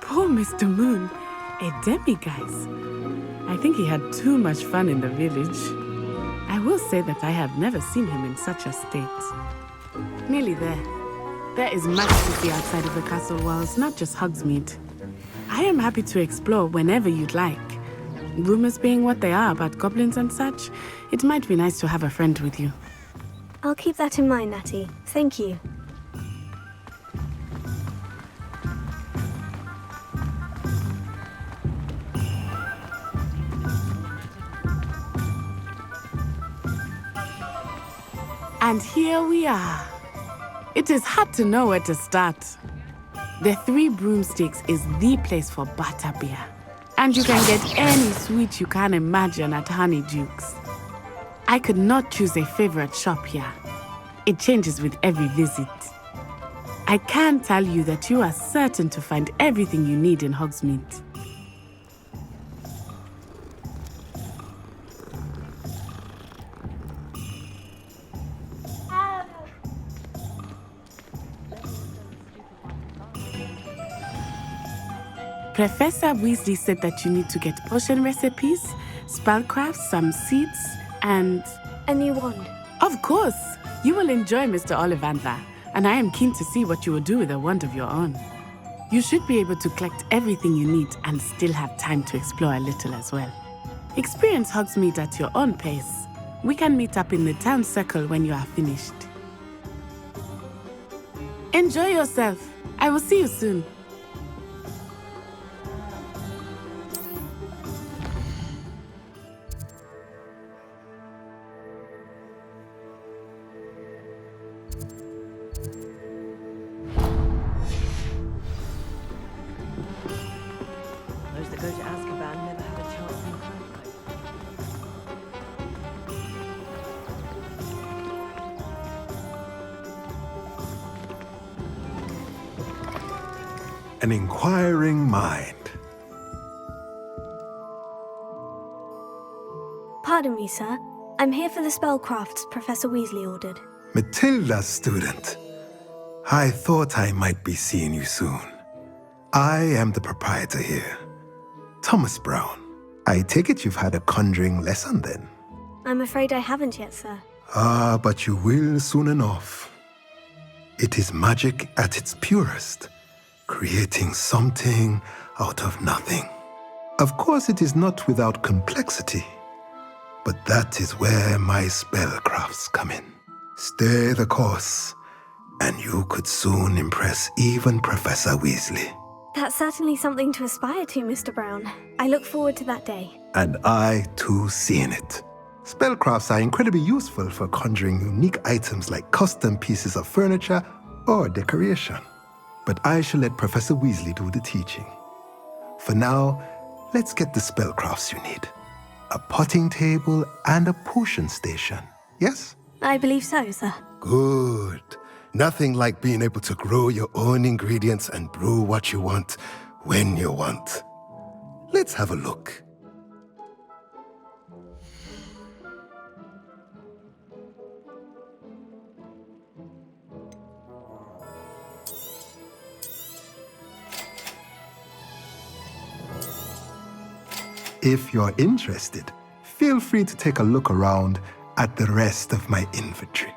Poor Mr. Moon, a demiguise. I think he had too much fun in the village. I will say that I have never seen him in such a state. Nearly there. There is much to see outside of the castle walls, not just Hogsmeade. I am happy to explore whenever you'd like. Rumors being what they are about goblins and such, it might be nice to have a friend with you. I'll keep that in mind, Natty. Thank you. And here we are. It is hard to know where to start. The Three Broomsticks is the place for butterbeer. And you can get any sweet you can imagine at Honeydukes. I could not choose a favorite shop here. It changes with every visit. I can tell you that you are certain to find everything you need in Hogsmeade. Professor Weasley said that you need to get potion recipes, spellcrafts, some seeds, and... a new wand. Of course! You will enjoy Mr. Ollivander, and I am keen to see what you will do with a wand of your own. You should be able to collect everything you need and still have time to explore a little as well. Experience Hogsmeade at your own pace. We can meet up in the town circle when you are finished. Enjoy yourself. I will see you soon. Those that go to Azkaban never have a chance in life. An inquiring mind. Pardon me, sir. I'm here for the spellcrafts Professor Weasley ordered. Matilda, student. I thought I might be seeing you soon. I am the proprietor here, Thomas Brown. I take it you've had a conjuring lesson then? I'm afraid I haven't yet, sir. Ah, but you will soon enough. It is magic at its purest, creating something out of nothing. Of course, it is not without complexity, but that is where my spellcrafts come in. Stay the course, and you could soon impress even Professor Weasley. That's certainly something to aspire to, Mr. Brown. I look forward to that day. And I, too, seeing it. Spellcrafts are incredibly useful for conjuring unique items like custom pieces of furniture or decoration. But I shall let Professor Weasley do the teaching. For now, let's get the spellcrafts you need. A potting table and a potion station, yes? I believe so, sir. Good. Nothing like being able to grow your own ingredients and brew what you want, when you want. Let's have a look. If you're interested, feel free to take a look around at the rest of my inventory.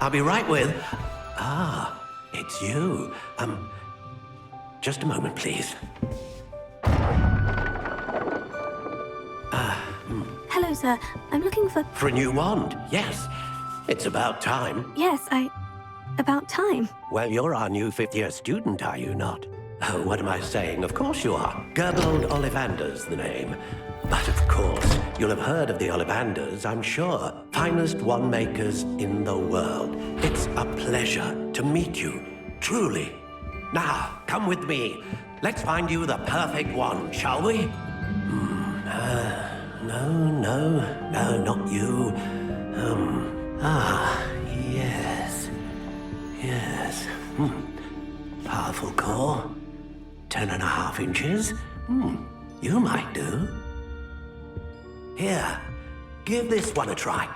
I'll be right with... Ah, it's you. Just a moment, please. Hello, sir. I'm looking for... For a new wand, yes. It's about time. Yes, about time. Well, you're our new fifth-year student, are you not? Oh, what am I saying? Of course you are. Gerbold Ollivander's the name. But of course, you'll have heard of the Ollivanders, I'm sure. Finest wand makers in the world. It's a pleasure to meet you, truly. Now, come with me. Let's find you the perfect wand, shall we? No, not you. Yes. Powerful core. 10.5 inches. You might do. Here, give this one a try.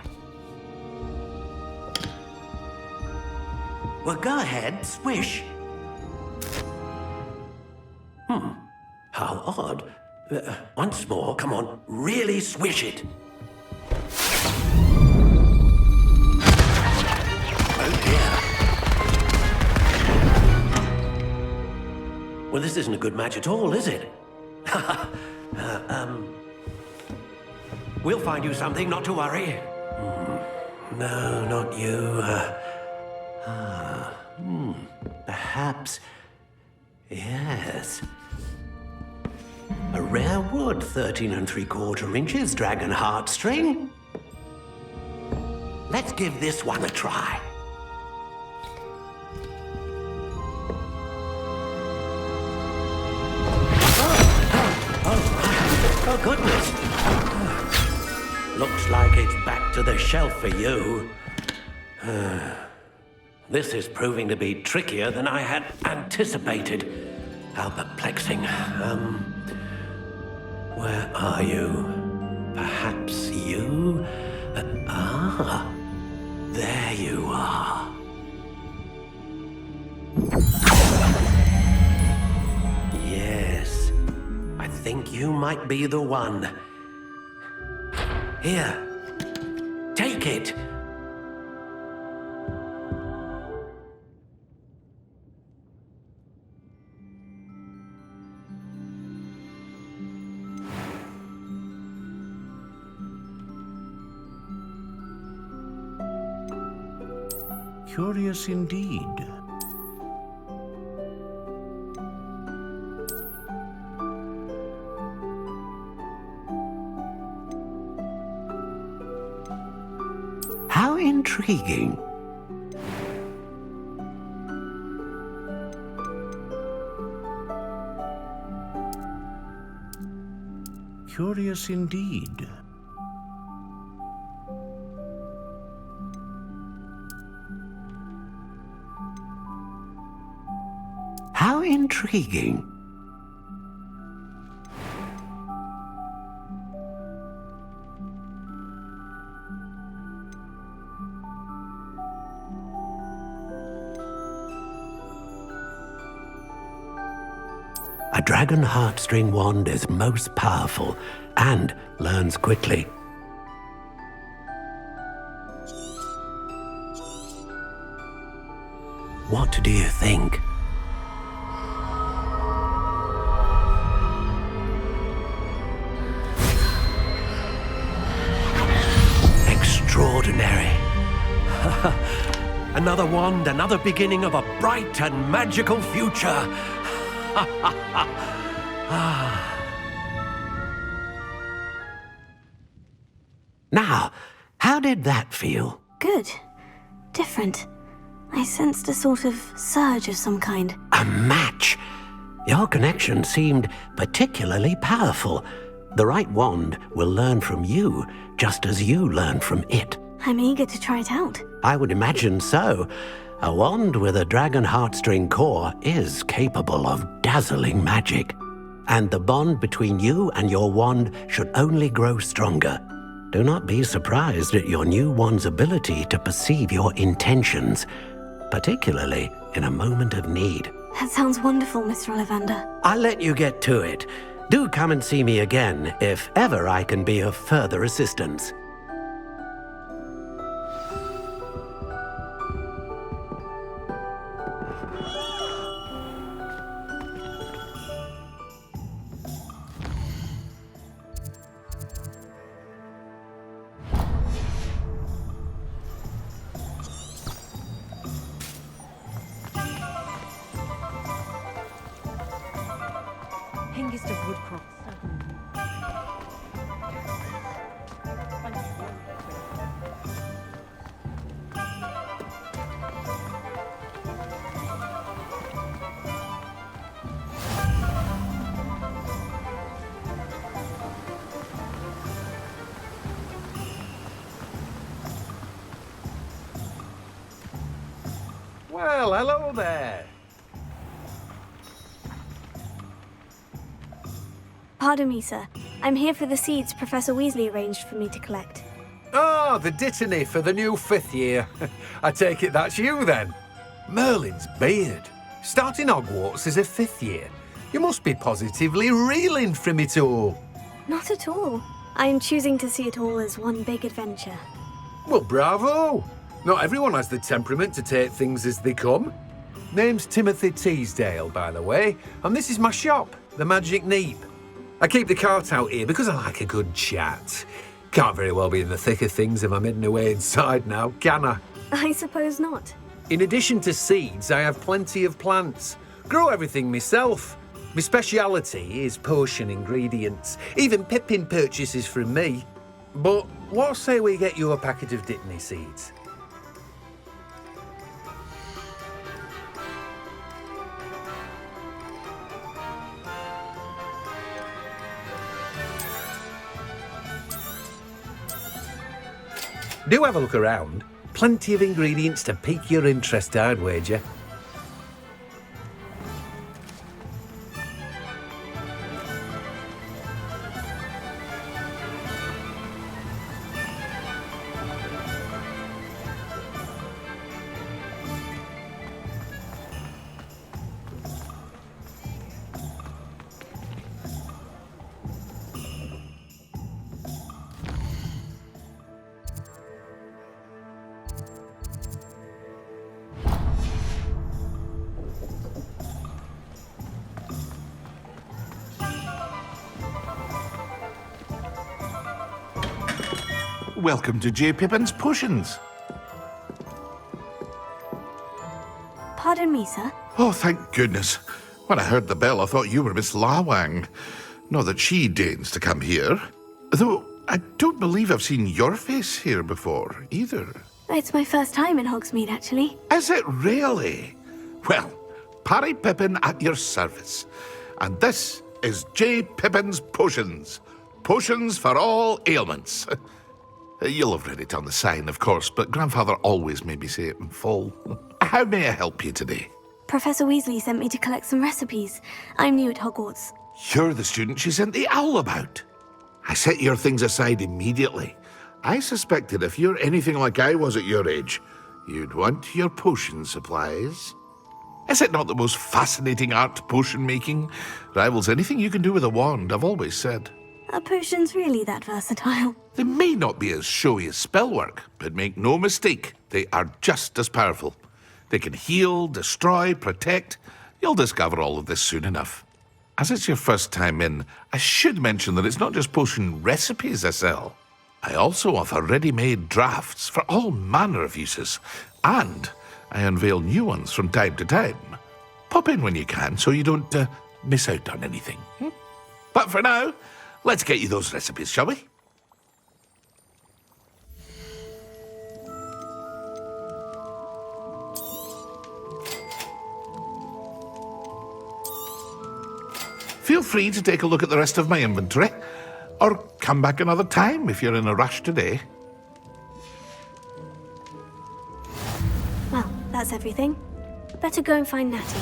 Well, go ahead, swish. How odd. Once more, come on, really swish it. Oh dear. Well, this isn't a good match at all, is it? We'll find you something, not to worry. No, not you. Perhaps. Yes. A rare wood, 13 3/4 inches, dragon heartstring. Let's give this one a try. Oh, goodness. Looks like it's back to the shelf for you. This is proving to be trickier than I had anticipated. How perplexing. Where are you? Perhaps you? There you are. Yes, I think you might be the one. Here, take it. Curious indeed. How intriguing. Curious indeed. How intriguing. A dragon heartstring wand is most powerful and learns quickly. What do you think? Extraordinary. Another wand, another beginning of a bright and magical future. Now, how did that feel? Good. Different. I sensed a sort of surge of some kind. A match. Your connection seemed particularly powerful. The right wand will learn from you, just as you learn from it. I'm eager to try it out. I would imagine so. A wand with a dragon heartstring core is capable of dazzling magic. And the bond between you and your wand should only grow stronger. Do not be surprised at your new wand's ability to perceive your intentions, particularly in a moment of need. That sounds wonderful, Mr. Ollivander. I'll let you get to it. Do come and see me again if ever I can be of further assistance. Hengist of Woodcroft. hello there. Pardon me, sir. I'm here for the seeds Professor Weasley arranged for me to collect. Oh, the dittany for the new 5th year. I take it that's you then. Merlin's beard. Starting Hogwarts as a 5th year. You must be positively reeling from it all. Not at all. I'm choosing to see it all as one big adventure. Well, bravo. Not everyone has the temperament to take things as they come. Name's Timothy Teasdale, by the way, and this is my shop, the Magic Neep. I keep the cart out here because I like a good chat. Can't very well be in the thick of things if I'm hidden away inside now, can I? I suppose not. In addition to seeds, I have plenty of plants. Grow everything myself. My speciality is potion ingredients. Even Pippin purchases from me. But what say we get you a packet of Dittany seeds? Do have a look around. Plenty of ingredients to pique your interest, I'd wager. Welcome to J. Pippin's Potions. Pardon me, sir. Oh, thank goodness. When I heard the bell, I thought you were Miss Lawang. Not that she deigns to come here. Though, I don't believe I've seen your face here before, either. It's my first time in Hogsmeade, actually. Is it really? Well, Parry Pippin at your service. And this is J. Pippin's Potions. Potions for all ailments. You'll have read it on the sign, of course, but Grandfather always made me say it in full. How may I help you today? Professor Weasley sent me to collect some recipes. I'm new at Hogwarts. You're the student she sent the owl about. I set your things aside immediately. I suspected if you're anything like I was at your age, you'd want your potion supplies. Is it not the most fascinating art, potion making? Rivals anything you can do with a wand, I've always said. Are potions really that versatile? They may not be as showy as spellwork, but make no mistake, they are just as powerful. They can heal, destroy, protect. You'll discover all of this soon enough. As it's your first time in, I should mention that it's not just potion recipes I sell. I also offer ready-made drafts for all manner of uses, and I unveil new ones from time to time. Pop in when you can so you don't miss out on anything. But for now, let's get you those recipes, shall we? Feel free to take a look at the rest of my inventory, or come back another time if you're in a rush today. Well, that's everything. Better go and find Natty.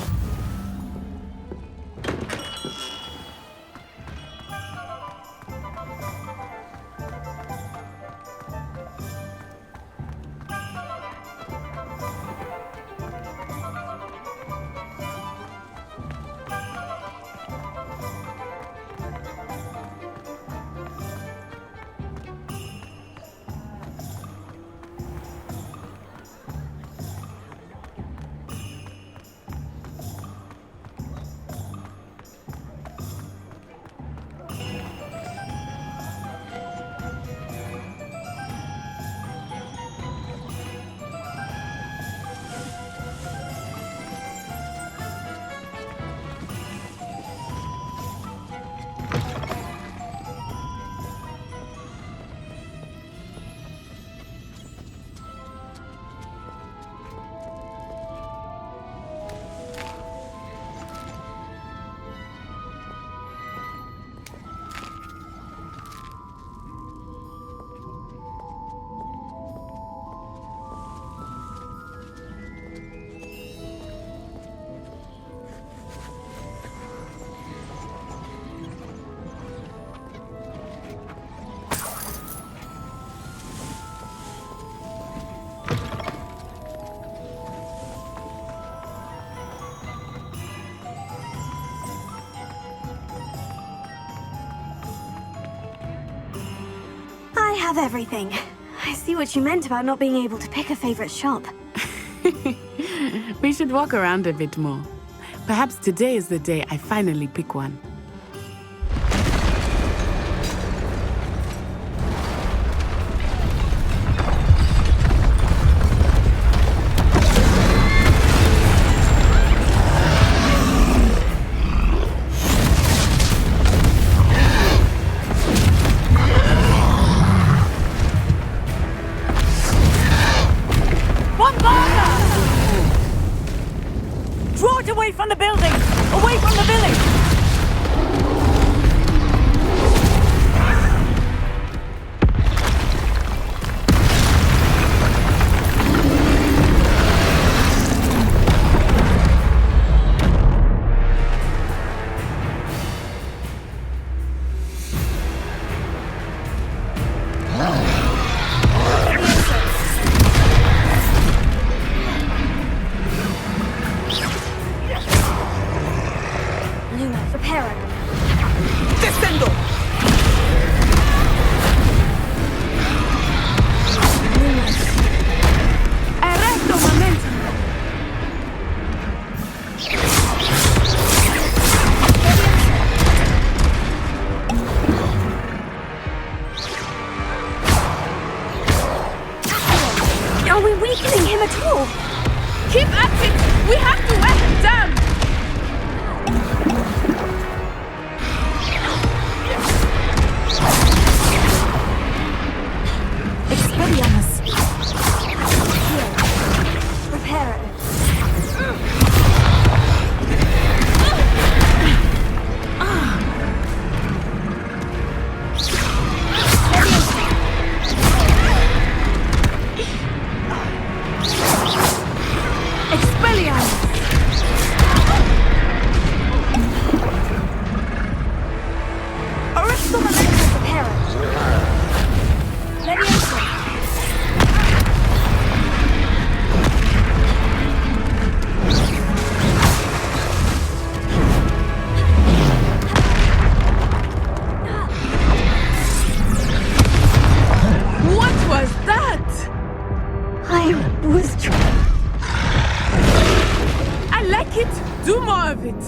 have everything. I see what you meant about not being able to pick a favorite shop. We should walk around a bit more. Perhaps today is the day I finally pick one. Draw it away from the building! Away from the village! Luna, prepare it. Descendo! Arresto momentum! Are we weakening him at all? Keep at it! We have to wear him down! Expelliarmus. Here. Prepare it. Expelliarmus! Arresto momentum, prepare it. Leviosa. What was that? I was trying. I like it! Do more of it!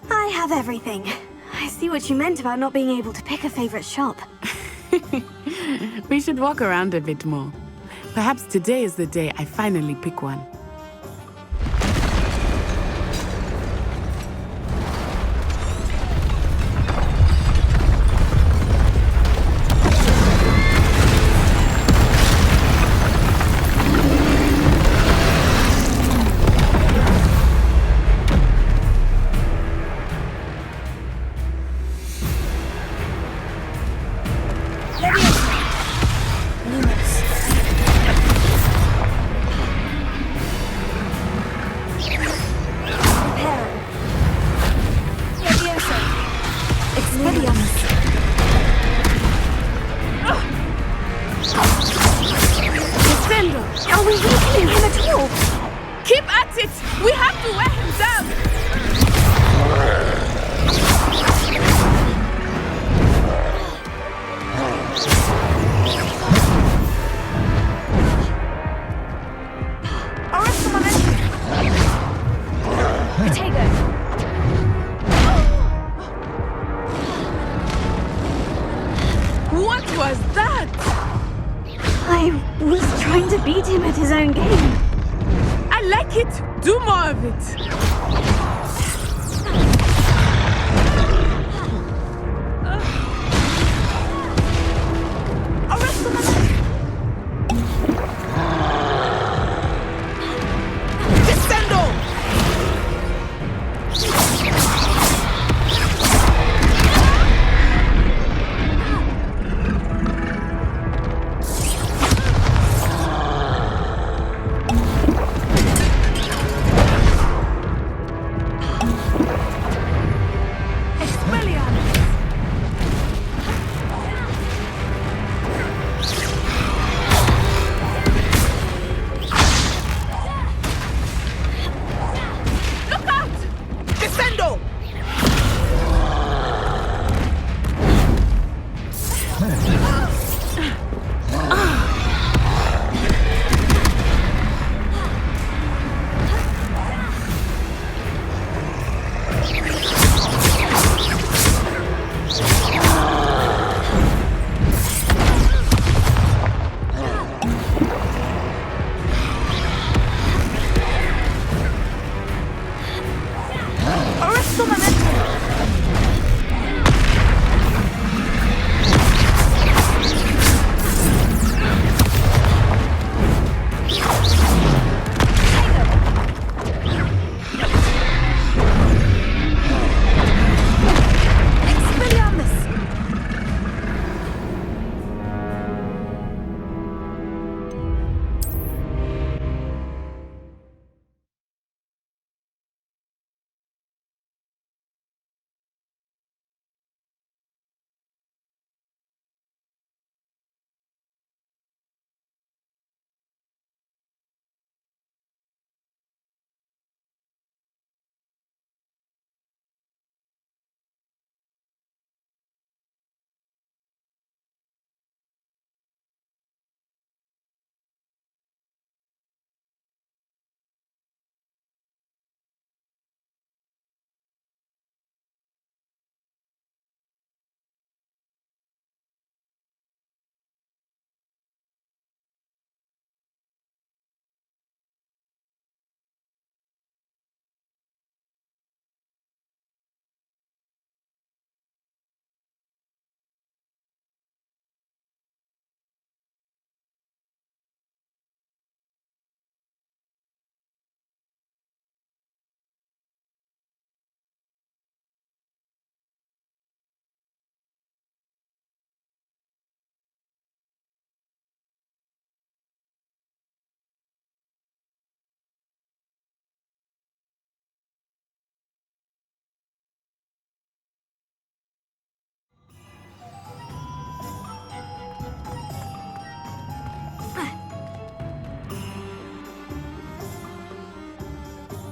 I have everything. I see what you meant about not being able to pick a favorite shop. We should walk around a bit more. Perhaps today is the day I finally pick one. feeling him at all. Keep at it! We have to wear him down! Arrest the momentum. Protego. What was that? I was trying to beat him at his own game. I like it! Do more of it! Arrest the momentum. Descendo!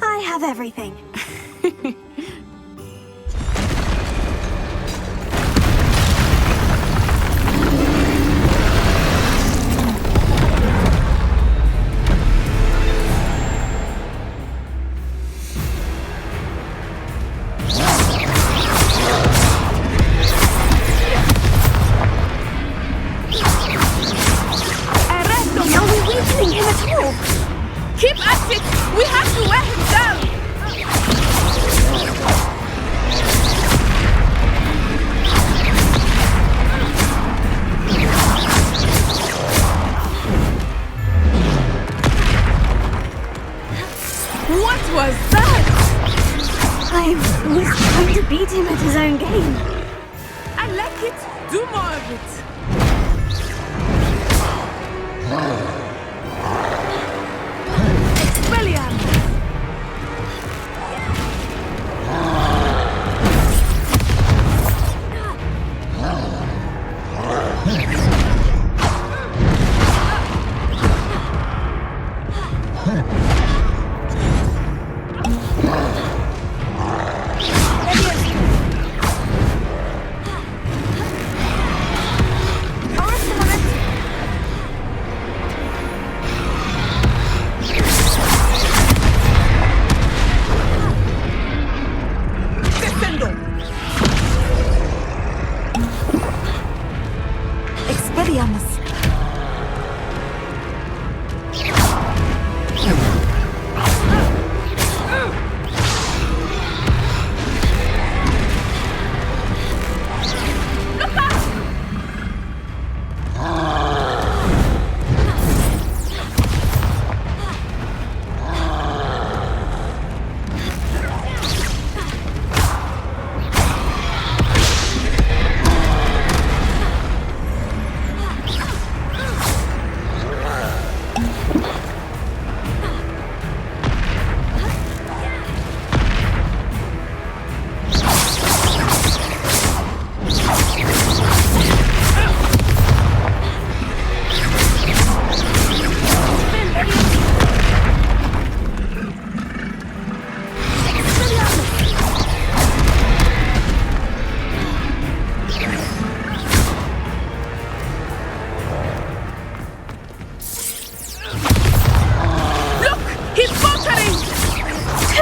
I have everything. Are we weakening him at all? Keep at it! We have to wear him down! What was that? I was trying to beat him at his own game. I like it. Do more of it. Expelliarmus!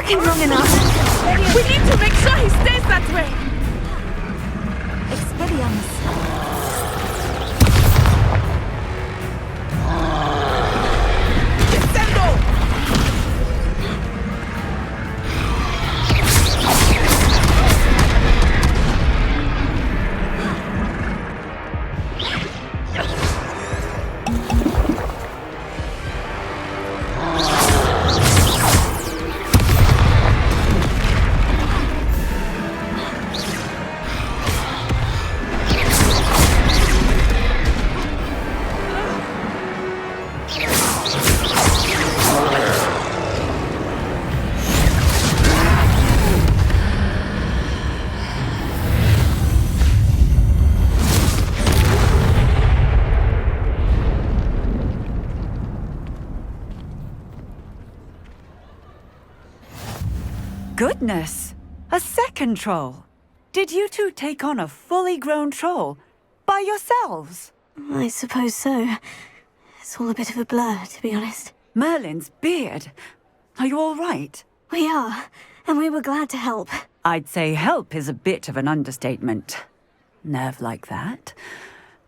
been long enough. We need to make sure he stays that way. Expelliarmus. Goodness! A second troll! Did you two take on a fully grown troll? By yourselves? I suppose so. It's all a bit of a blur, to be honest. Merlin's beard. Are you all right? We are, and we were glad to help. I'd say help is a bit of an understatement. Nerve like that.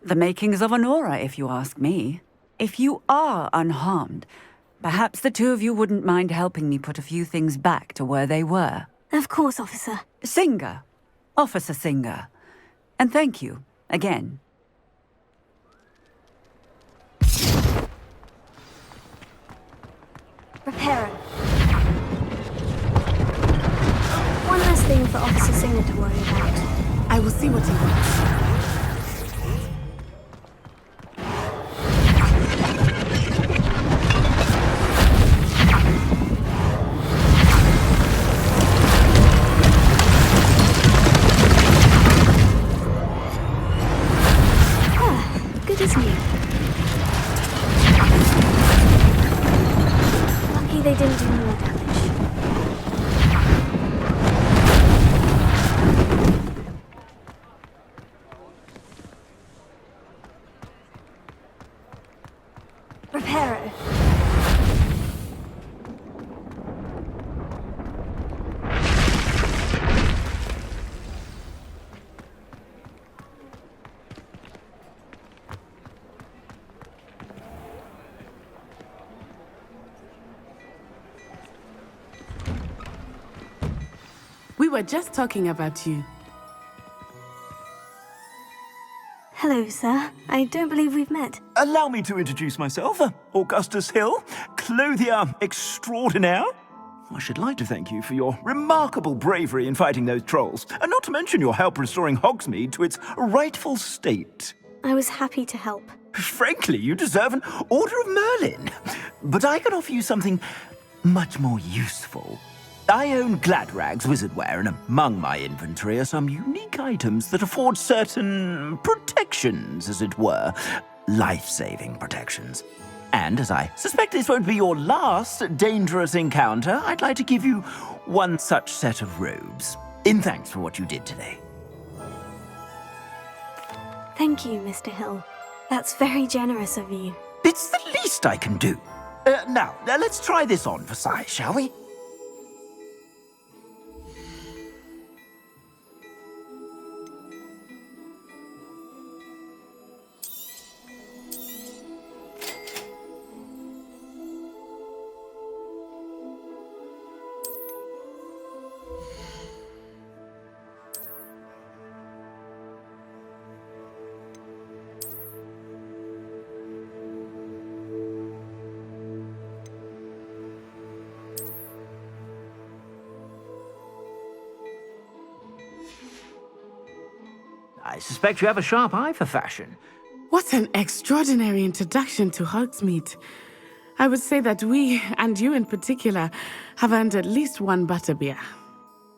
The makings of an aura, if you ask me. If you are unharmed, perhaps the two of you wouldn't mind helping me put a few things back to where they were. Of course, officer. Singer. Officer Singer. And thank you, again. Reparo. One less thing for Officer Singer to worry about. I will see what he wants. Good as new. Lucky they didn't do more damage. Reparo. We were just talking about you. Hello, sir. I don't believe we've met. Allow me to introduce myself. Augustus Hill, clothier extraordinaire. I should like to thank you for your remarkable bravery in fighting those trolls, and not to mention your help restoring Hogsmeade to its rightful state. I was happy to help. Frankly, you deserve an Order of Merlin. But I can offer you something much more useful. I own Gladrag's wizardware, and among my inventory are some unique items that afford certain protections, as it were. Life-saving protections. And as I suspect this won't be your last dangerous encounter, I'd like to give you one such set of robes, in thanks for what you did today. Thank you, Mr. Hill. That's very generous of you. It's the least I can do. Now, let's try this on for size, shall we? I suspect you have a sharp eye for fashion. What an extraordinary introduction to Hogsmeade. I would say that we, and you in particular, have earned at least one butterbeer.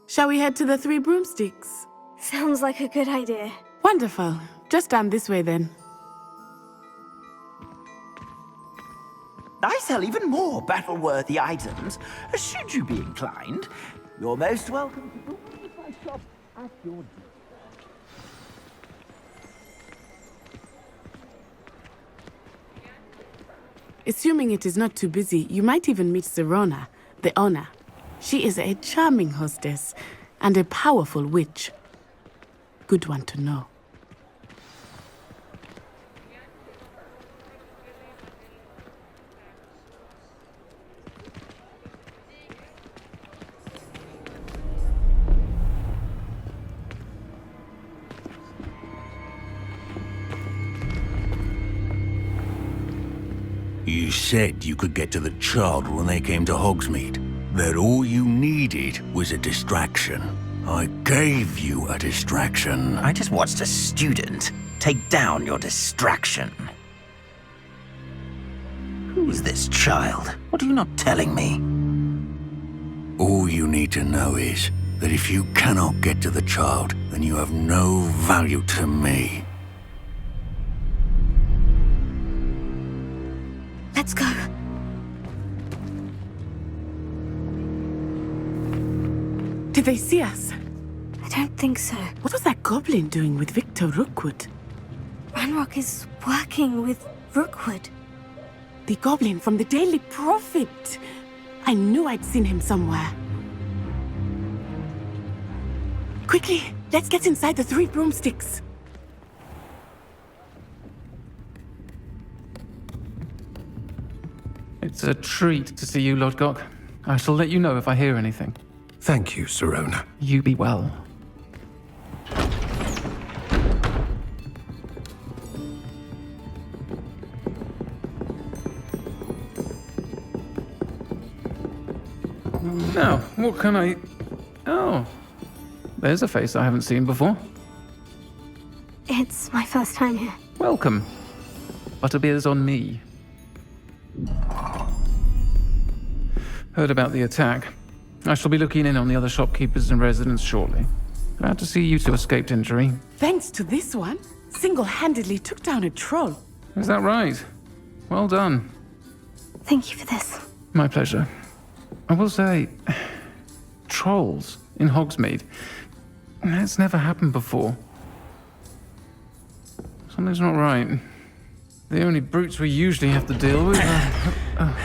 Shall we head to the Three Broomsticks? Sounds like a good idea. Wonderful. Just down this way then. I sell even more battle-worthy items, should you be inclined. You're most welcome to visit my shop at your door. Assuming it is not too busy, you might even meet Sirona, the owner. She is a charming hostess and a powerful witch. Good one to know. You said you could get to the child when they came to Hogsmeade. That all you needed was a distraction. I gave you a distraction. I just watched a student take down your distraction. Who's this child? What are you not telling me? All you need to know is that if you cannot get to the child, then you have no value to me. Let's go. Did they see us? I don't think so. What was that goblin doing with Victor Rookwood? Ranrock is working with Rookwood. The goblin from the Daily Prophet. I knew I'd seen him somewhere. Quickly, let's get inside the 3 broomsticks. It's a treat to see you, Lodgok. I shall let you know if I hear anything. Thank you, Sirona. You be well. Now, what can I... Oh, there's a face I haven't seen before. It's my first time here. Welcome. Butterbeer's on me. Heard about the attack. I shall be looking in on the other shopkeepers and residents shortly. Glad to see you two escaped injury. Thanks to this one, single-handedly took down a troll. Is that right? Well done. Thank you for this. My pleasure. I will say, trolls in Hogsmeade. That's never happened before. Something's not right. The only brutes we usually have to deal with are...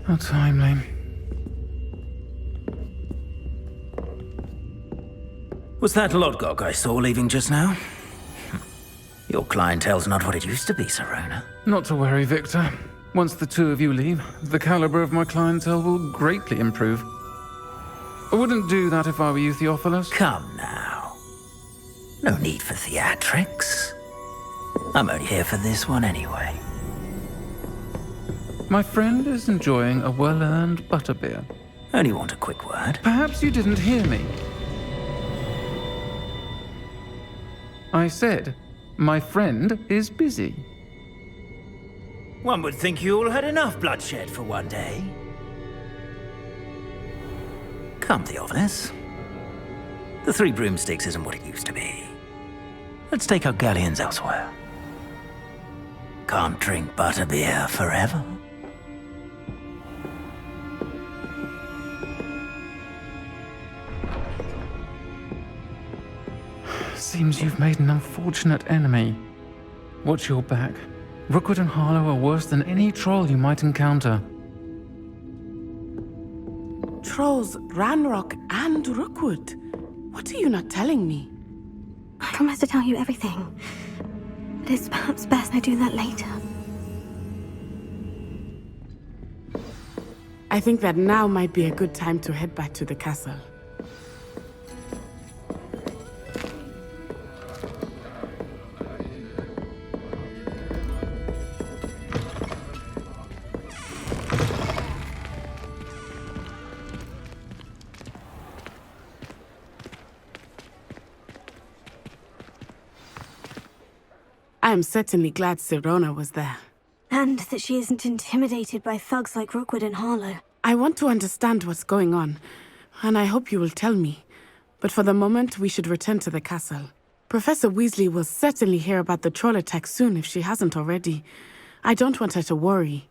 How timely. Was that Lodgok I saw leaving just now? Your clientele's not what it used to be, Sirona. Not to worry, Victor. Once the two of you leave, the caliber of my clientele will greatly improve. I wouldn't do that if I were you, Theophilus. Come now. No need for theatrics. I'm only here for this one anyway. My friend is enjoying a well-earned butterbeer. Only want a quick word. Perhaps you didn't hear me. I said, my friend is busy. One would think you all had enough bloodshed for one day. Come, Theophilus. The 3 broomsticks isn't what it used to be. Let's take our galleons elsewhere. Can't drink butterbeer forever. Seems you've made an unfortunate enemy. Watch your back. Rookwood and Harlow are worse than any troll you might encounter. Trolls, Ranrock, and Rookwood. What are you not telling me? I promise to tell you everything. But it's perhaps best I do that later. I think that now might be a good time to head back to the castle. I am certainly glad Sirona was there. And that she isn't intimidated by thugs like Rookwood and Harlow. I want to understand what's going on, and I hope you will tell me. But for the moment, we should return to the castle. Professor Weasley will certainly hear about the troll attack soon if she hasn't already. I don't want her to worry.